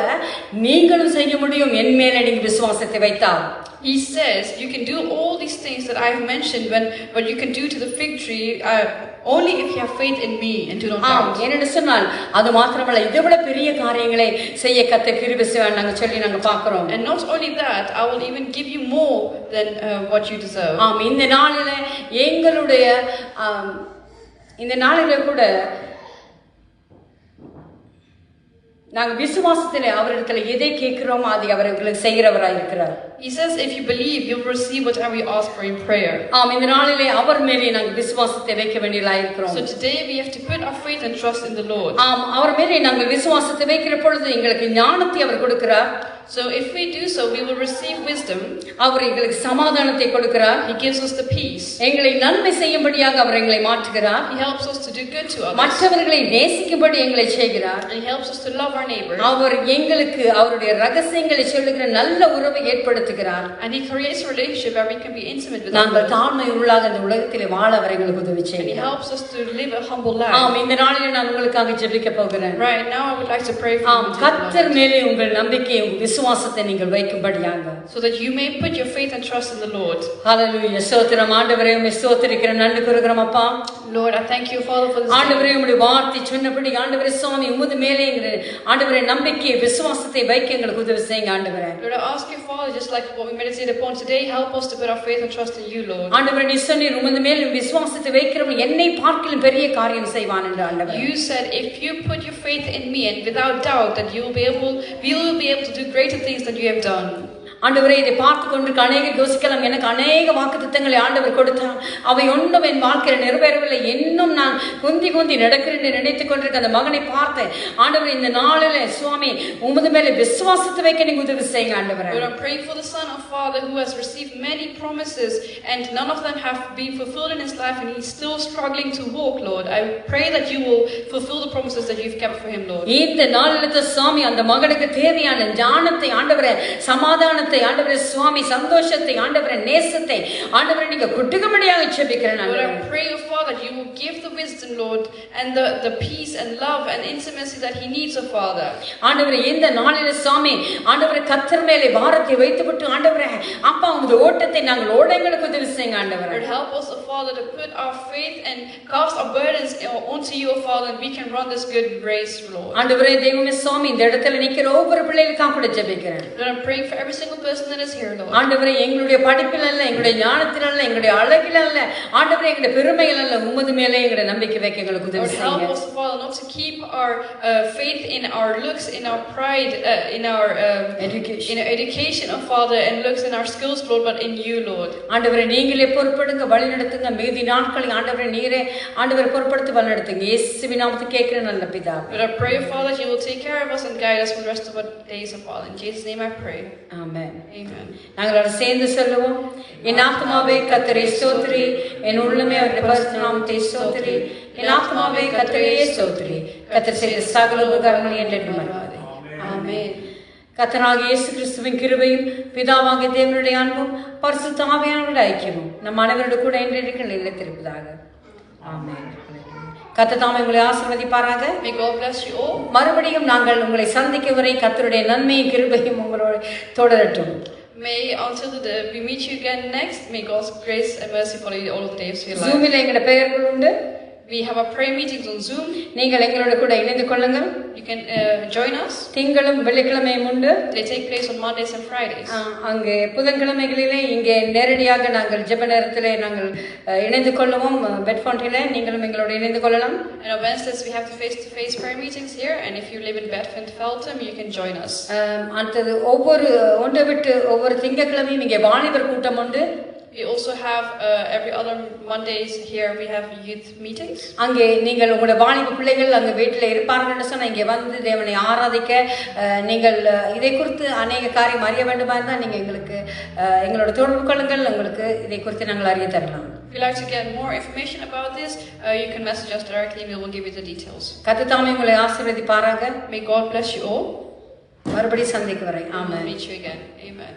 நீங்களும் செய்ய முடியும் என் மேலே நீங்க விசுவாசத்தை வைத்தால். He says you can do all these things that I have mentioned but you can do to the fig tree only if you have faith in me and do not doubt. என்னன்னு சொன்னால் அது மாத்திரமல்ல, இதைவிட பெரிய காரியங்களை செய்ய கர்த்தர் கிருபை செய்வார் நாங்க சொல்லி நாங்க பார்க்கிறோம். And not only that, I will even give you more than what you deserve. ஆம், இந்த நாளில எங்களுடைய இந்த நாளில கூட நாங்க விசுவாசத்திலே அவரிடத்துல எதை கேட்கிறோமோ அதை அவர்களுக்கு செய்கிறவராய் இருக்கிறார். He says if you believe you will receive whatever you ask for in prayer. ஆம், இந்த நாளிலே அவர் மேலே நாங்க விசுவாசத்தை வைக்க வேண்டியதாய் இருக்கிறோம். So today we have to put our faith and trust in the Lord. ஆம், அவர் மேலே நாங்க விசுவாசத்தை வைக்கிற பொழுது எங்களுக்கு ஞானத்தை அவர் கொடுக்கிறார். So if we do so, we will receive wisdom. அவர் எங்களுக்கு சமாதானத்தை கொடுக்கிறார். He gives us the peace. எங்களை நன்மை செய்யும்படியாக அவர் எங்களை மாற்றுகிறார். He helps us to do good to others. மற்றவர்களை நேசிக்கும்படி எங்களை செய்கிறார். And he helps us to love our neighbor. அவர் எங்களுக்கு அவருடைய ரகசியங்களை சொல்லுகிற நல்ல உறவை ஏற்படுத்துகிறார். And he creates a relationship where we can be intimate with நாங்கள் தாழ்மை உள்ளாக இந்த உலகத்திலே வாழ அவர் எங்களுக்கு உதவி and he செய்கிறார். helps us to live a humble life. ஆம், இந்த நாளிலே நான் உங்களுக்காக ஜெபிக்க போகிறேன். Right now I would like to pray for ஆம், you கர்த்தர் மேலே உங்கள் நம்பிக்கையை விசுவாசத்தை நீங்கள் வைக்கும்படியாக. so that you may put your faith and trust in the Lord. ஹல்லேலூயா. ஸ்தோத்திரம் ஆண்டவரே, உம்மை ஸ்தோத்திரிக்கிறேன், நன்றி கூறுகிறோம் அப்பா. Lord, I thank you Father for this day. ஆண்டவரே, உம்முடைய வார்த்தை சொன்னபடி ஆண்டவரே சுவாமி உமது மேலே ஆண்டவரே நம்பிக்கையை விசுவாசத்தை வைக்க எங்களுக்கு உதவி செய்யுங்க ஆண்டவரே. Lord, I ask you Father, just like what we meditated upon today, help us to put our faith and trust in you, Lord. ஆண்டவரே, நீ சொன்னீர் உமது மேலே விசுவாசத்தை வைக்கிறவன் என்னை பார்க்கிலும் பெரிய காரியம் செய்வான் என்று ஆண்டவரே. You said if you put your faith in me and without doubt that we will be able to do greater things than you have done. ஆண்டவரே, இதை பார்த்து கொண்டு அநேக யோசிக்கலாம், எனக்கு அநேக வாக்குத்தத்தங்களை ஆண்டவர் கொடுத்தார், அவை ஒன்றும் என் வாழ்க்கையில் நிறைவேறவில்லை, இன்னும் நான் குந்தி நடக்கிறேன் நினைத்துக் கொண்டிருக்க அந்த மகனை பார்த்தேன். ஆண்டவர், இந்த நாளில் சுவாமி உமது மேலே விசுவாசத்தை வைக்க நீங்க உதவி செய்யுங்க ஆண்டவரே. Lord, I'm praying for the son of Father who has received many promises and none of them have been fulfilled in his life and he's still struggling to walk, Lord. I pray that you will fulfill the promises that you've kept for him, Lord. இந்த நாளில் சுவாமி அந்த மகனுக்கு தேவையான ஞானத்தை ஆண்டவரே, சமாதானத்தை ஆண்டவரே சுவாமி, சந்தோஷத்தை ஆண்டவரே, நேசத்தை ஆண்டவரே நீங்க குட்டுகும்படியாக ஜெபிக்கிறேன் ஆண்டவரே. Lord, I pray, oh Father, that you will give the wisdom, Lord, and the peace and love and intimacy that he needs, oh Father. ஆண்டவரே, இந்த நாளில் சுவாமி ஆண்டவரே கர்த்தர் மேலே பாரத்தை வைத்துவிட்டு ஆண்டவரே அப்பா உமது ஓட்டத்தை நாங்கள் ஓட எங்களுக்கு உதவி செய்யுங்க ஆண்டவரே. Lord, help us, oh Father, to put our faith and cast our burdens onto you, oh Father, and we can run this good race, Lord. ஆண்டவரே தெய்வமே சுவாமி, இந்த இடத்துல நிக்கிற ஒவ்வொரு பிள்ளைகளுக்காக கூட ஜெபிக்கிறேன். Lord, I'm praying for every single person that is here, Lord. ஆண்டவரே, எங்களுடைய படிப்பில் அல்ல, எங்களுடைய ஞானத்தில் அல்ல, எங்களுடைய அழகில் அல்ல, ஆண்டவரே எங்களுடைய பெருமையில் அல்ல, உமது மேலே எங்களுடைய நம்பிக்கை வைக்க எங்களுக்கு உதவி Lord, செய்யுங்க. help us, Father, not to keep our faith in our looks, in our pride, in our education, oh Father, and looks in our skills, Lord, but in you, Lord. ஆண்டவரே நீங்களே பொறுப்படுங்க, வழி நடத்துங்க, மீதி நாட்களில் ஆண்டவரே நீரே ஆண்டவரை பொறுப்படுத்தி வழி நடத்துங்க. இயேசுவின் நாமத்தில் கேட்கிறேன் நல்ல பிதாவே. Lord, I pray, Father, that you will take care of us and guide us for the rest of our days, oh Father. In Jesus' name I pray. Amen. Amen. நாங்கள் அதை சேர்ந்து சொல்லுவோம். என் ஆத்துமாவே கர்த்தரை ஸ்தோத்திரி, என் உள்ளமே அவருடைய பரிசுத்த நாமத்தை ஸ்தோத்திரி, என் ஆத்துமாவே கர்த்தரையே ஸ்தோத்திரி, கர்த்தர் செய்த சகல உபகாரங்களை என்றென்றும் மறவாதே. ஆமென். கர்த்தராகிய இயேசு கிறிஸ்துவின் கிருபையும் பிதாவாகிய தேவனுடைய அன்பும் பரிசுத்த ஆவியானவருடைய ஐக்கியமும் நம் அனைவரோடு கூட என்றென்றைக்கும் நிலைத்திருப்பதாக. ஆமென். கர்த்தர் தாமே உங்களை ஆசீர்வதிப்பாராக. May God bless you all. மறுபடியும் நாங்கள் உங்களை சந்திக்கும் வரை கர்த்தருடைய நன்மையும் கிருபையும் உங்களோடு தொடரட்டும். May until we meet you again next, may God's grace and mercy follow you all of the days of your life. Zoom-ல எங்கட பெயர்கள் உண்டு. We have our prayer meetings on Zoom. நீங்கள் எங்களோட கூட இணைந்து கொள்ளுங்கள். You can join us. திங்களும் வெள்ளிக்கிழமையும் உண்டு. They take place on Mondays and Fridays. அங்கே புதன்கிழமைகளிலே இங்கே நேரடியாக நாங்கள் ஜெப நேரத்திலே நாங்கள் இணைந்து கொள்ளுவோம். பெட்ஃபாண்டிலே நீங்களும் எங்களோட இணைந்து கொள்ளலாம். And on Wednesdays we have the face-to-face prayer meetings here, and if you live in Bedford Feltham, you can join us. அடுத்தது ஒன்றை விட்டு ஒவ்வொரு திங்கட்கிழமையும் இங்கே வாலிபர் கூட்டம் உண்டு. We also have every other Mondays here we have youth meetings. அங்கே நீங்கள் உங்களுடைய வாலிப பிள்ளைகள் அங்கே வீட்டில் இருப்பார்கள்னு சொன்னால் இங்கே வந்து தேவனை ஆராதிக்க நீங்கள் இதை குறித்து அநேக காரியம் அறிய வேண்டுமா இருந்தால் நீங்கள் எங்களோட தொடர்பு கொள்ளுங்கள். உங்களுக்கு இதை குறித்து நாங்கள் அறிய தரலாம். If you'd like to get more information about this, you can message us directly and we will give you the details. கர்த்தர் தாமே உங்களை ஆசீர்வதிப்பாராக. May God bless you all. மறுபடியும் சந்திக்கும் வரை. ஆமென். Meet you again. Amen.